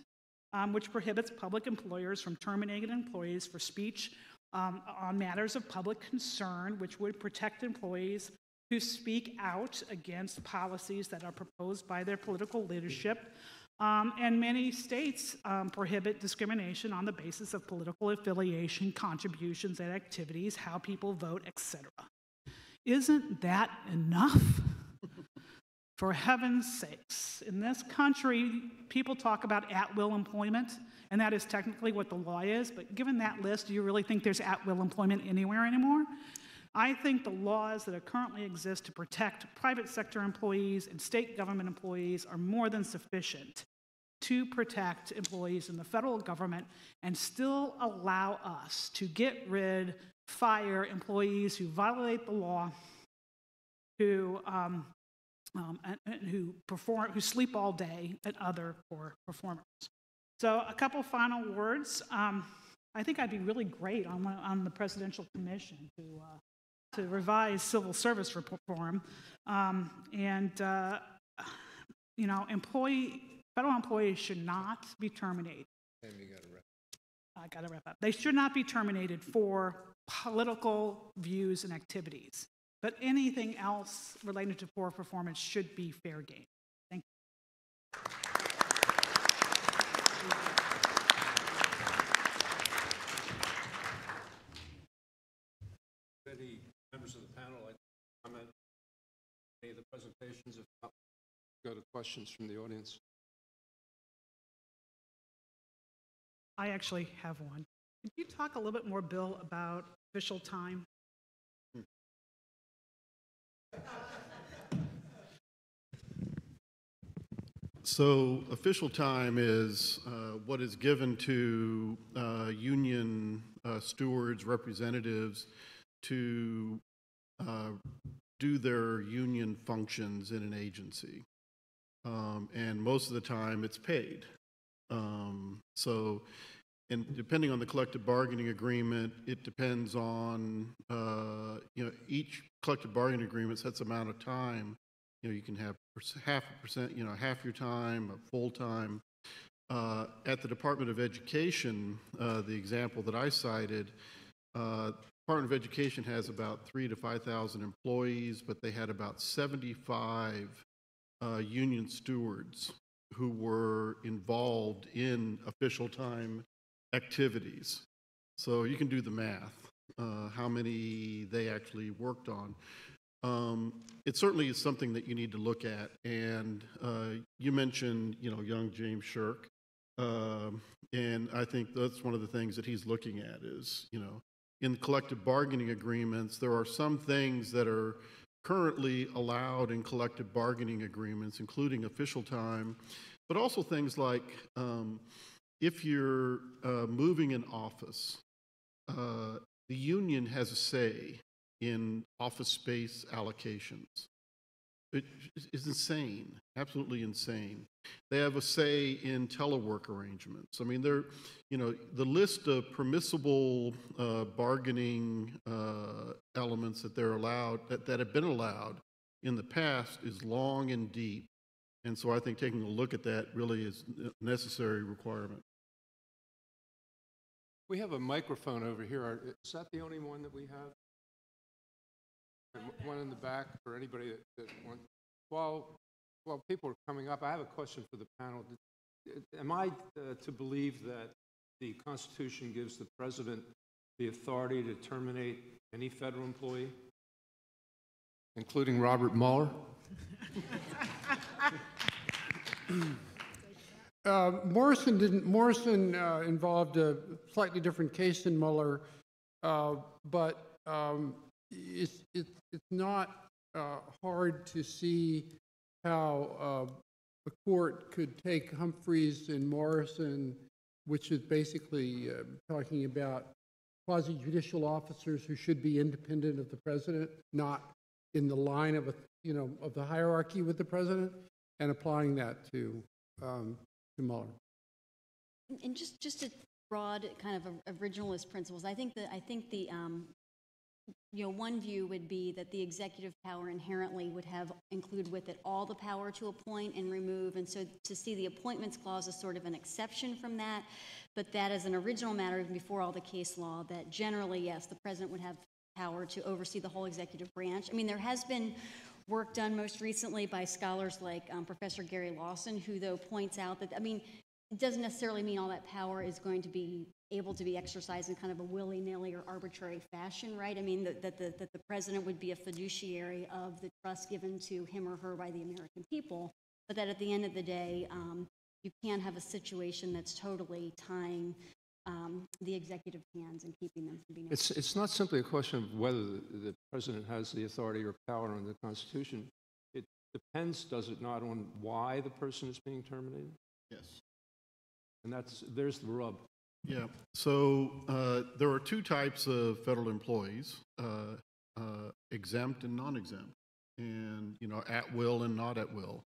which prohibits public employers from terminating employees for speech on matters of public concern, which would protect employees who speak out against policies that are proposed by their political leadership. And many states prohibit discrimination on the basis of political affiliation, contributions and activities, how people vote, etc. Isn't that enough? For heaven's sakes, in this country, people talk about at-will employment, and that is technically what the law is, but given that list, do you really think there's at-will employment anywhere anymore? I think the laws that currently exist to protect private sector employees and state government employees are more than sufficient to protect employees in the federal government and still allow us to get rid, fire employees who violate the law, who sleep all day, and other poor performers. So a couple final words. I think I'd be really great on the Presidential Commission to revise civil service reform, federal employees should not be terminated. Tammy, you got to wrap. I got to wrap up. They should not be terminated for political views and activities, but anything else related to poor performance should be fair game. Thank you. go to questions from the audience. I actually have one. Could you talk a little bit more, Bill, about official time? So official time is what is given to union stewards, representatives to do their union functions in an agency. And most of the time it's paid. And depending on the collective bargaining agreement, it depends on, each collective bargaining agreement sets amount of time. You can have half your time, full time. At the Department of Education, the example that I cited, Department of Education has about 3,000 to 5,000 employees, but they had about 75 union stewards who were involved in official time activities. So you can do the math, how many they actually worked on. It certainly is something that you need to look at. And you mentioned, young James Shirk. And I think that's one of the things that he's looking at is, in collective bargaining agreements, there are some things that are currently allowed in collective bargaining agreements, including official time, but also things like if you're moving an office, the union has a say in office space allocations. It is insane, absolutely insane. They have a say in telework arrangements. I mean, the list of permissible bargaining elements that they're allowed, that have been allowed in the past is long and deep. And so I think taking a look at that really is a necessary requirement. We have a microphone over here. Is that the only one that we have? One in the back for anybody that wants. While people are coming up, I have a question for the panel. Am I to believe that the Constitution gives the President the authority to terminate any federal employee, including Robert Mueller? Morrison involved a slightly different case than Mueller, but it's not hard to see how the court could take Humphreys and Morrison, which is basically talking about quasi-judicial officers who should be independent of the president, not in the line of of the hierarchy with the president, and applying that to Mueller. And just to broad kind of originalist principles, I think the one view would be that the executive power inherently would include with it all the power to appoint and remove, and so to see the appointments clause as sort of an exception from that, but that as an original matter even before all the case law, that generally, yes, the president would have power to oversee the whole executive branch. I mean, there has been work done most recently by scholars like Professor Gary Lawson, who though points out that, it doesn't necessarily mean all that power is going to be able to be exercised in kind of a willy-nilly or arbitrary fashion, right? I mean, that the president would be a fiduciary of the trust given to him or her by the American people, but that at the end of the day, you can't have a situation that's totally tying the executive hands and keeping them from being able to. It's not simply a question of whether the president has the authority or power under the Constitution. It depends, does it not, on why the person is being terminated? Yes. And there's the rub. Yeah. So there are two types of federal employees, exempt and non-exempt, and at will and not at will.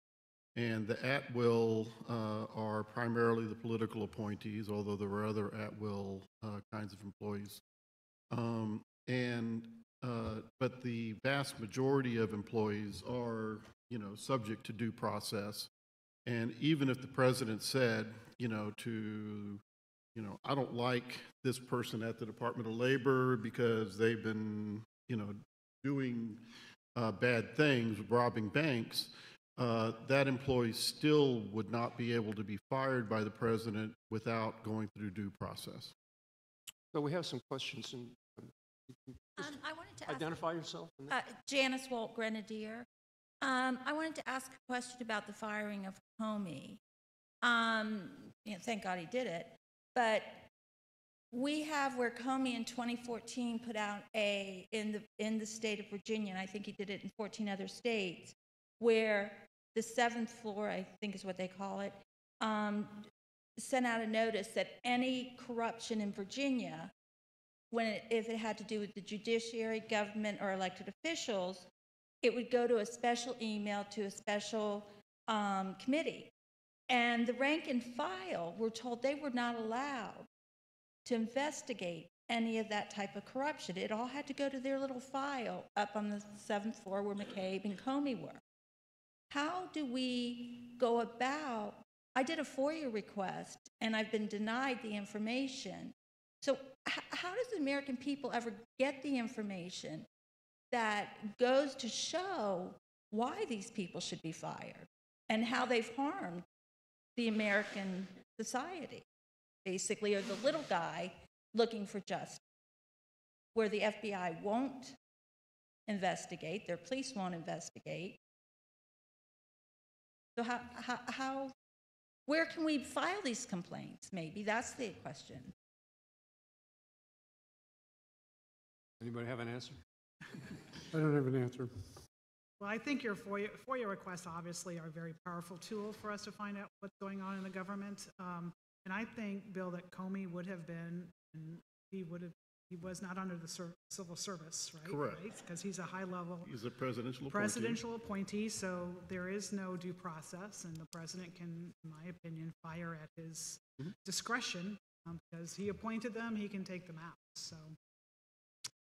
And the at will are primarily the political appointees, although there are other at will kinds of employees. But the vast majority of employees are, subject to due process. And even if the president said, I don't like this person at the Department of Labor because they've been, doing bad things, robbing banks, that employee still would not be able to be fired by the president without going through due process. So we have some questions. And I wanted to identify yourself. Janice Walt Grenadier. I wanted to ask a question about the firing of Comey. Thank God he did it. But we have where Comey in 2014 put out in the state of Virginia, and I think he did it in 14 other states, where the 7th floor, I think is what they call it, sent out a notice that any corruption in Virginia, if it had to do with the judiciary, government, or elected officials, it would go to a special email to a special committee. And the rank and file were told they were not allowed to investigate any of that type of corruption. It all had to go to their little file up on the 7th floor where McCabe and Comey were. How do we go about? I did a FOIA request, and I've been denied the information. So how does the American people ever get the information that goes to show why these people should be fired and how they've harmed the American society, basically, or the little guy looking for justice, where the FBI won't investigate, their police won't investigate? So where can we file these complaints? Maybe that's the question. Anybody have an answer? I don't have an answer. Well, I think your FOIA requests obviously are a very powerful tool for us to find out what's going on in the government. And I think, Bill, that Comey would have been, and he was not under the civil service, right? Correct. Because he's a high-level He's a presidential appointee, so there is no due process, and the president can, in my opinion, fire at his discretion because he appointed them, he can take them out. So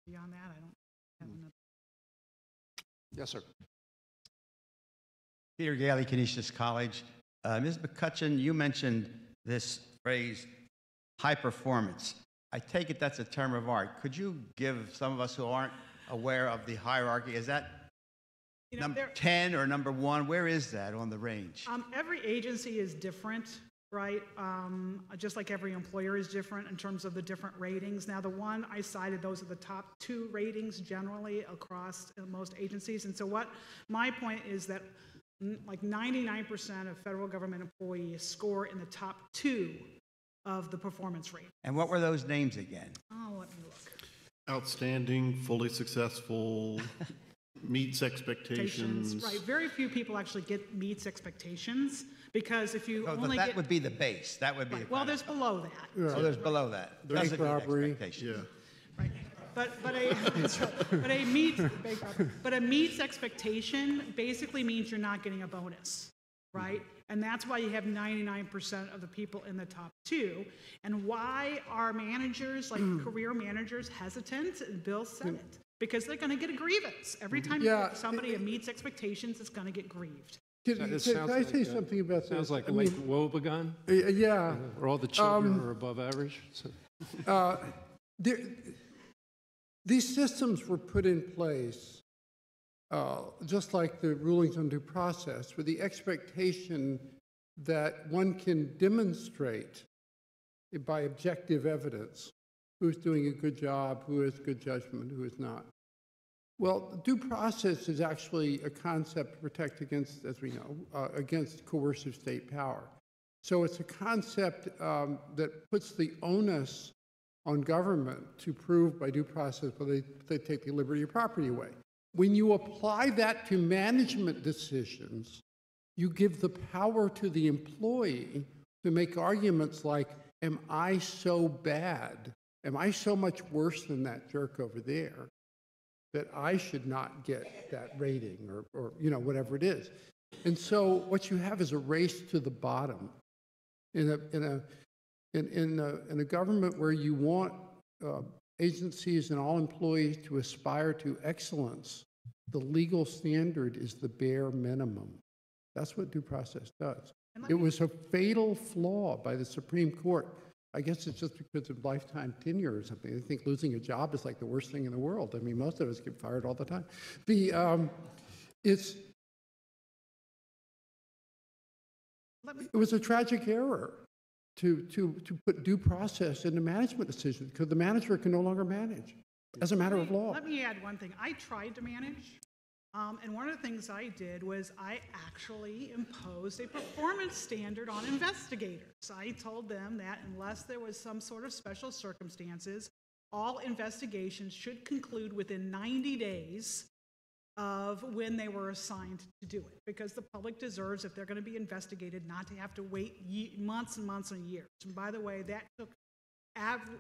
beyond that, I don't have enough. Yes, sir. Peter Galey, Canisius College. Ms. McCutchen, you mentioned this phrase, high performance. I take it that's a term of art. Could you give some of us who aren't aware of the hierarchy, is that number 10 or number 1? Where is that on the range? Every agency is different, right? Just like every employer is different in terms of the different ratings. Now, the one I cited, those are the top 2 ratings generally across most agencies. And so what my point is that like 99% of federal government employees score in the top 2 of the performance rate. And what were those names again? Oh, let me look. Outstanding, fully successful, meets expectations. Right, very few people actually meets expectations because if you But that would be the base. That would be right. Well, there's below that. Oh, there's below that. Bank Doesn't meet robbery. expectations. Yeah. Right. But a meets expectation basically means you're not getting a bonus, right? And that's why you have 99% of the people in the top 2. And why are managers, like career managers, hesitant? And Bill said it. Because they're going to get a grievance. Every time you give somebody a meets expectations, it's going to get grieved. Can I say something about this? Sounds like Lake Wobegon. Yeah. Where all the children are above average. So. These systems were put in place, just like the rulings on due process, with the expectation that one can demonstrate by objective evidence who's doing a good job, who has good judgment, who is not. Well, due process is actually a concept to protect against, as we know, against coercive state power. So it's a concept that puts the onus on government to prove by due process whether they take the liberty or property away. When you apply that to management decisions, you give the power to the employee to make arguments like, am I so bad? Am I so much worse than that jerk over there that I should not get that rating or whatever it is? And so what you have is a race to the bottom in a government where you want agencies and all employees to aspire to excellence. The legal standard is the bare minimum. That's what due process does. It was a fatal flaw by the Supreme Court. I guess it's just because of lifetime tenure or something. They think losing a job is like the worst thing in the world. I mean, most of us get fired all the time. It was a tragic error to put due process into management decisions because the manager can no longer manage as a matter of law. Let me add one thing. I tried to manage And one of the things I did was I actually imposed a performance standard on investigators. I told them that unless there was some sort of special circumstances, all investigations should conclude within 90 days of when they were assigned to do it, because the public deserves, if they're going to be investigated, not to have to wait months and months and years. And by the way, that took,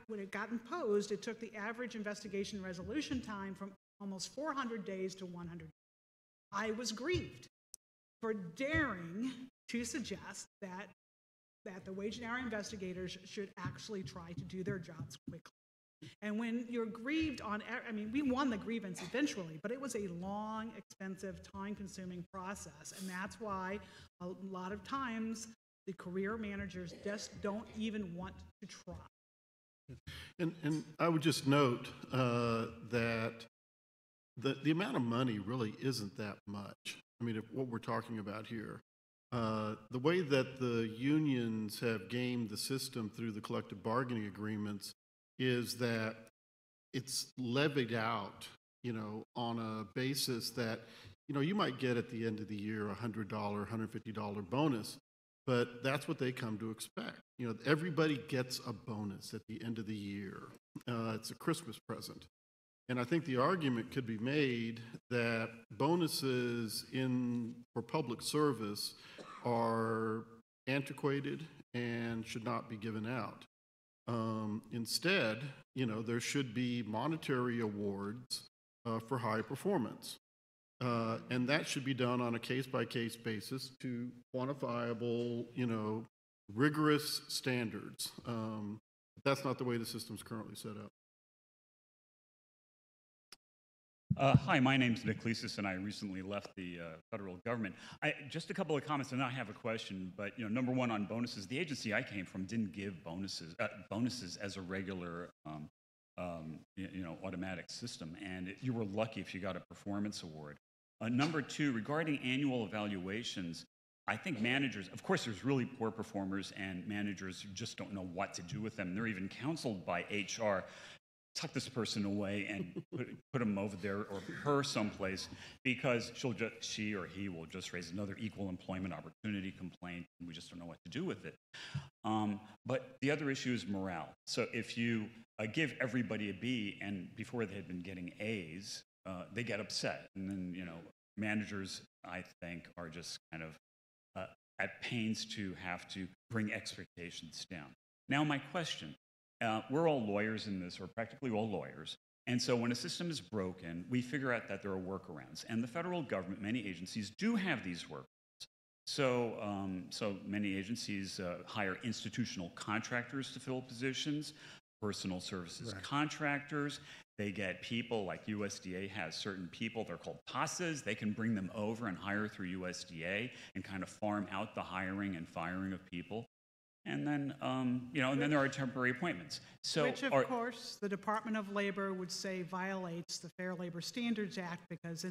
when it got imposed, it took the average investigation resolution time from almost 400 days to 100 days. I was grieved for daring to suggest that the wage and hour investigators should actually try to do their jobs quickly. And when you're grieved on, I mean, we won the grievance eventually, but it was a long, expensive, time-consuming process. And that's why a lot of times the career managers just don't even want to try. And I would just note that the amount of money really isn't that much. I mean, what we're talking about here, the way that the unions have gamed the system through the collective bargaining agreements is that it's levied out, on a basis that, you might get at the end of the year a $100, $150 bonus, but that's what they come to expect. Everybody gets a bonus at the end of the year. It's a Christmas present. And I think the argument could be made that bonuses for public service are antiquated and should not be given out. Instead, there should be monetary awards for high performance. And that should be done on a case-by-case basis to quantifiable, rigorous standards. That's not the way the system's currently set up. Hi, my name's Nick Leasis, and I recently left the federal government. Just a couple of comments, and then I have a question. But number one, on bonuses, the agency I came from didn't give bonuses as a regular, automatic system, and you were lucky if you got a performance award. Number two, regarding annual evaluations, I think managers, of course, there's really poor performers, and managers who just don't know what to do with them. They're even counseled by HR. Tuck this person away and put him over there or her someplace, because she or he will just raise another equal employment opportunity complaint, and we just don't know what to do with it. But the other issue is morale. So if you give everybody a B, and before they had been getting A's, they get upset, and then managers, I think, are just kind of at pains to have to bring expectations down. Now, my question. We're all lawyers in this, or practically all lawyers. And so when a system is broken, we figure out that there are workarounds. And the federal government, many agencies do have these workarounds. So many agencies hire institutional contractors to fill positions, personal services contractors. They get people, like USDA has certain people, they're called PASAs. They can bring them over and hire through USDA and kind of farm out the hiring and firing of people. And then, and then there are temporary appointments. So, which, of course, the Department of Labor would say violates the Fair Labor Standards Act, because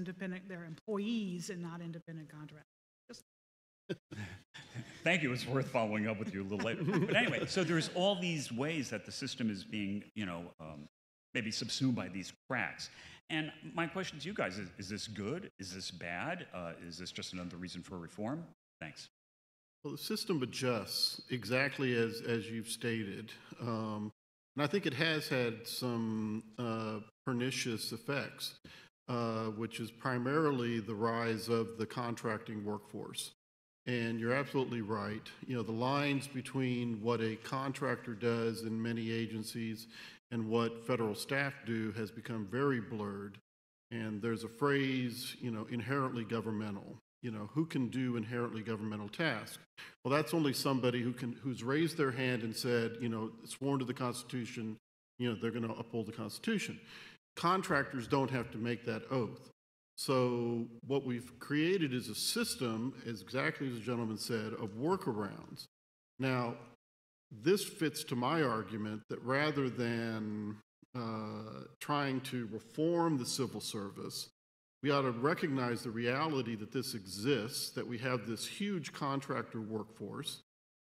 they're employees and not independent contractors. Thank you. It's worth following up with you a little later. But anyway, so there's all these ways that the system is being, maybe subsumed by these cracks. And my question to you guys is this good? Is this bad? Is this just another reason for reform? Thanks. Well, the system adjusts exactly as you've stated. And I think it has had some pernicious effects, which is primarily the rise of the contracting workforce. And you're absolutely right. The lines between what a contractor does in many agencies and what federal staff do has become very blurred. And there's a phrase, inherently governmental. Who can do inherently governmental tasks? Well, that's only somebody who's raised their hand and said, sworn to the Constitution, they're going to uphold the Constitution. Contractors don't have to make that oath. So what we've created is a system, exactly as the gentleman said, of workarounds. Now, this fits to my argument that rather than trying to reform the civil service, we ought to recognize the reality that this exists, that we have this huge contractor workforce,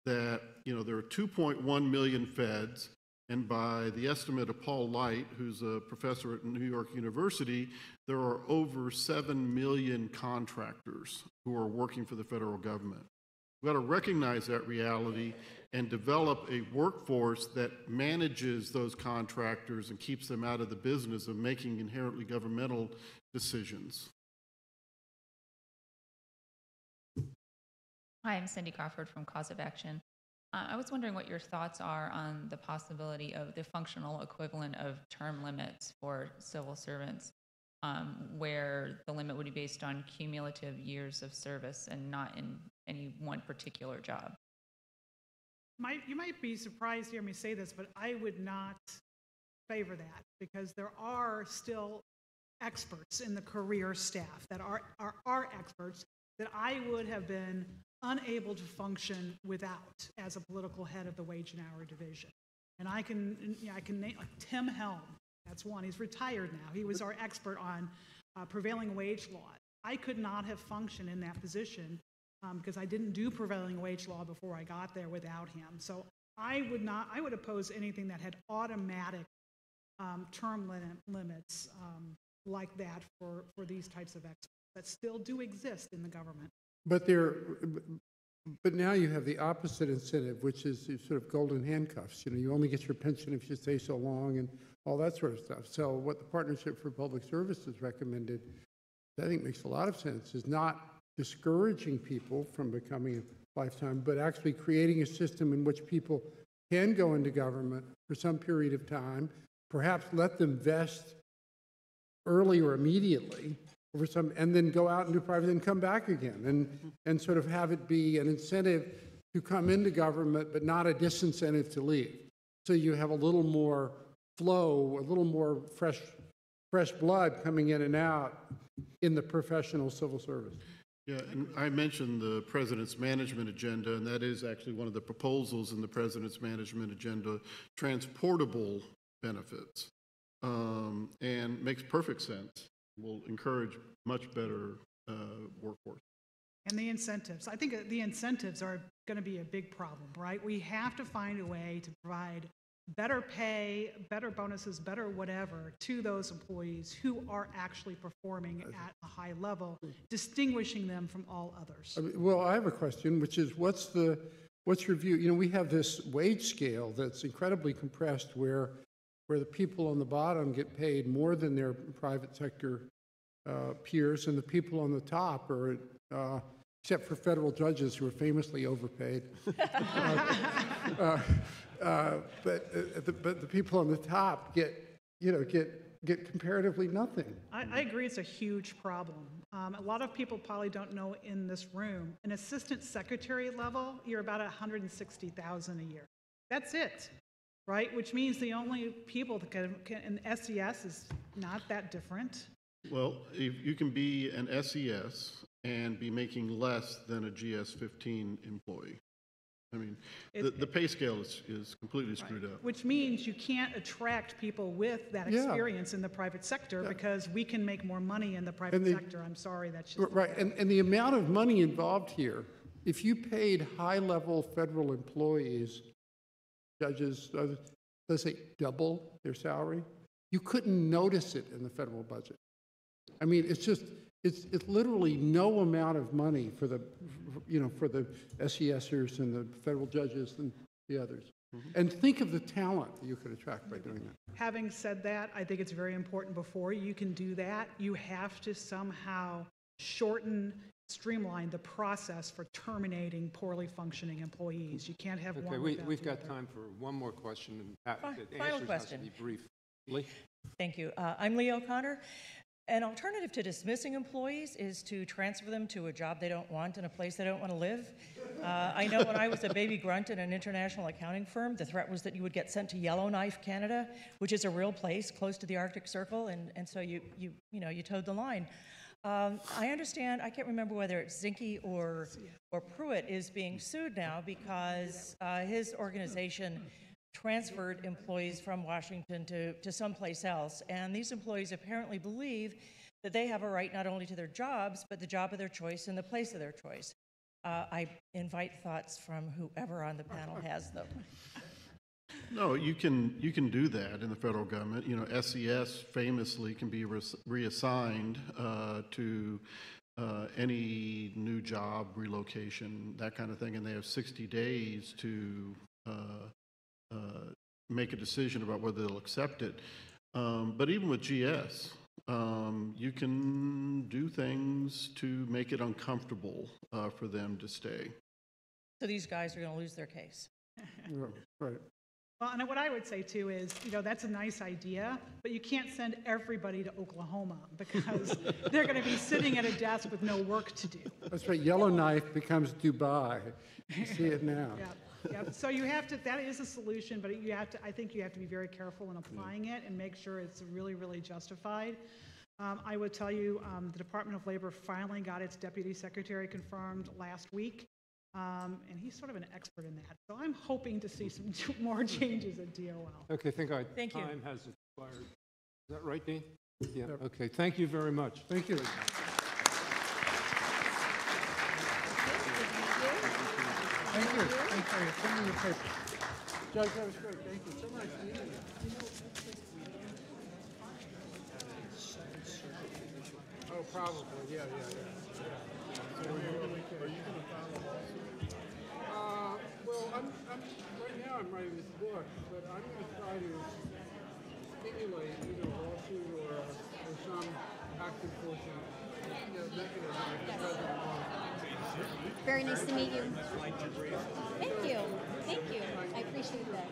that there are 2.1 million feds, And by the estimate of Paul Light, who's a professor at New York University, there are over 7 million contractors who are working for the federal government. We've got to recognize that reality and develop a workforce that manages those contractors and keeps them out of the business of making inherently governmental decisions. Hi, I'm Cindy Crawford from Cause of Action. I was wondering what your thoughts are on the possibility of the functional equivalent of term limits for civil servants, where the limit would be based on cumulative years of service and not in any one particular job. You might be surprised to hear me say this, but I would not favor that because there are still experts in the career staff that are experts that I would have been unable to function without as a political head of the Wage and Hour Division. And I can name like Tim Helm. That's one. He's retired now. He was our expert on prevailing wage law. I could not have functioned in that position because I didn't do prevailing wage law before I got there without him. So I would oppose anything that had automatic term limits like that for these types of experts that still do exist in the government. But now you have the opposite incentive, which is sort of golden handcuffs. You know, you only get your pension if you stay so long and all that sort of stuff. So what the Partnership for Public Services recommended, I think makes a lot of sense, is not discouraging people from becoming a lifetime, but actually creating a system in which people can go into government for some period of time, perhaps let them vest early or immediately, and then go out and do private and come back again and sort of have it be an incentive to come into government, but not a disincentive to leave. So you have a little more flow, a little more fresh blood coming in and out in the professional civil service. Yeah, and I mentioned the President's management agenda, and that is actually one of the proposals in the President's management agenda, transportable benefits, and makes perfect sense. Will encourage much better workforce. And the incentives. I think the incentives are going to be a big problem, right? We have to find a way to provide better pay, better bonuses, better whatever to those employees who are actually performing at a high level, distinguishing them from all others. Well, I have a question, which is what's your view? You know, we have this wage scale that's incredibly compressed where the people on the bottom get paid more than their private sector peers, and the people on the top are, except for federal judges who are famously overpaid, but the people on the top get comparatively nothing. I agree it's a huge problem. A lot of people probably don't know in this room, an assistant secretary level, you're about $160,000 a year. That's it. Right, which means the only people that can and SES is not that different. Well, if you can be an SES and be making less than a GS-15 employee. I mean, the pay scale is completely screwed up. Which means you can't attract people with that experience in the private sector because we can make more money in the private sector. I'm sorry, that's just right. And the amount of money involved here, if you paid high-level federal employees, judges, let's say double their salary, you couldn't notice it in the federal budget. I mean, it's literally no amount of money for the SESers and the federal judges and the others. Mm-hmm. And think of the talent that you could attract by doing that. Having said that, I think it's very important before you can do that, you have to somehow streamline the process for terminating poorly functioning employees. You can't have one. Okay, we've got time for one more question. And Final question. Has to be brief. Lee? Thank you. I'm Lee O'Connor. An alternative to dismissing employees is to transfer them to a job they don't want in a place they don't want to live. I know when I was a baby grunt in an international accounting firm, the threat was that you would get sent to Yellowknife, Canada, which is a real place close to the Arctic Circle, and so you towed the line. I understand, I can't remember whether it's Zinke or Pruitt is being sued now because his organization transferred employees from Washington to someplace else. And these employees apparently believe that they have a right not only to their jobs, but the job of their choice and the place of their choice. I invite thoughts from whoever on the panel has them. No, you can do that in the federal government. You know, SES famously can be reassigned to any new job, relocation, that kind of thing, and they have 60 days to make a decision about whether they'll accept it. But even with GS, you can do things to make it uncomfortable for them to stay. So these guys are going to lose their case. Yeah, right. Well, and what I would say too is, you know, that's a nice idea, but you can't send everybody to Oklahoma because they're going to be sitting at a desk with no work to do. That's right. Yellowknife becomes Dubai. You see it now. Yeah. So you have to, that is a solution, but you have to, I think you have to be very careful in applying it and make sure it's really, really justified. I would tell you, the Department of Labor finally got its deputy secretary confirmed last week. And he's sort of an expert in that. So I'm hoping to see some more changes at DOL. Okay, Thank you. time has expired. Is that right, Dean? Yeah, okay. Thank you very much. Thank you. Thank you. Thank you. Send me your paper. Judge, that was great. Thank you. So nice to meet you. Oh, probably. Yeah. So are you going to file a lawsuit? Well, I'm right now I'm writing this book, but I'm going to try to stimulate either a lawsuit or some active portion, mechanism if the president wants. Very nice to meet you. Thank you. I appreciate that.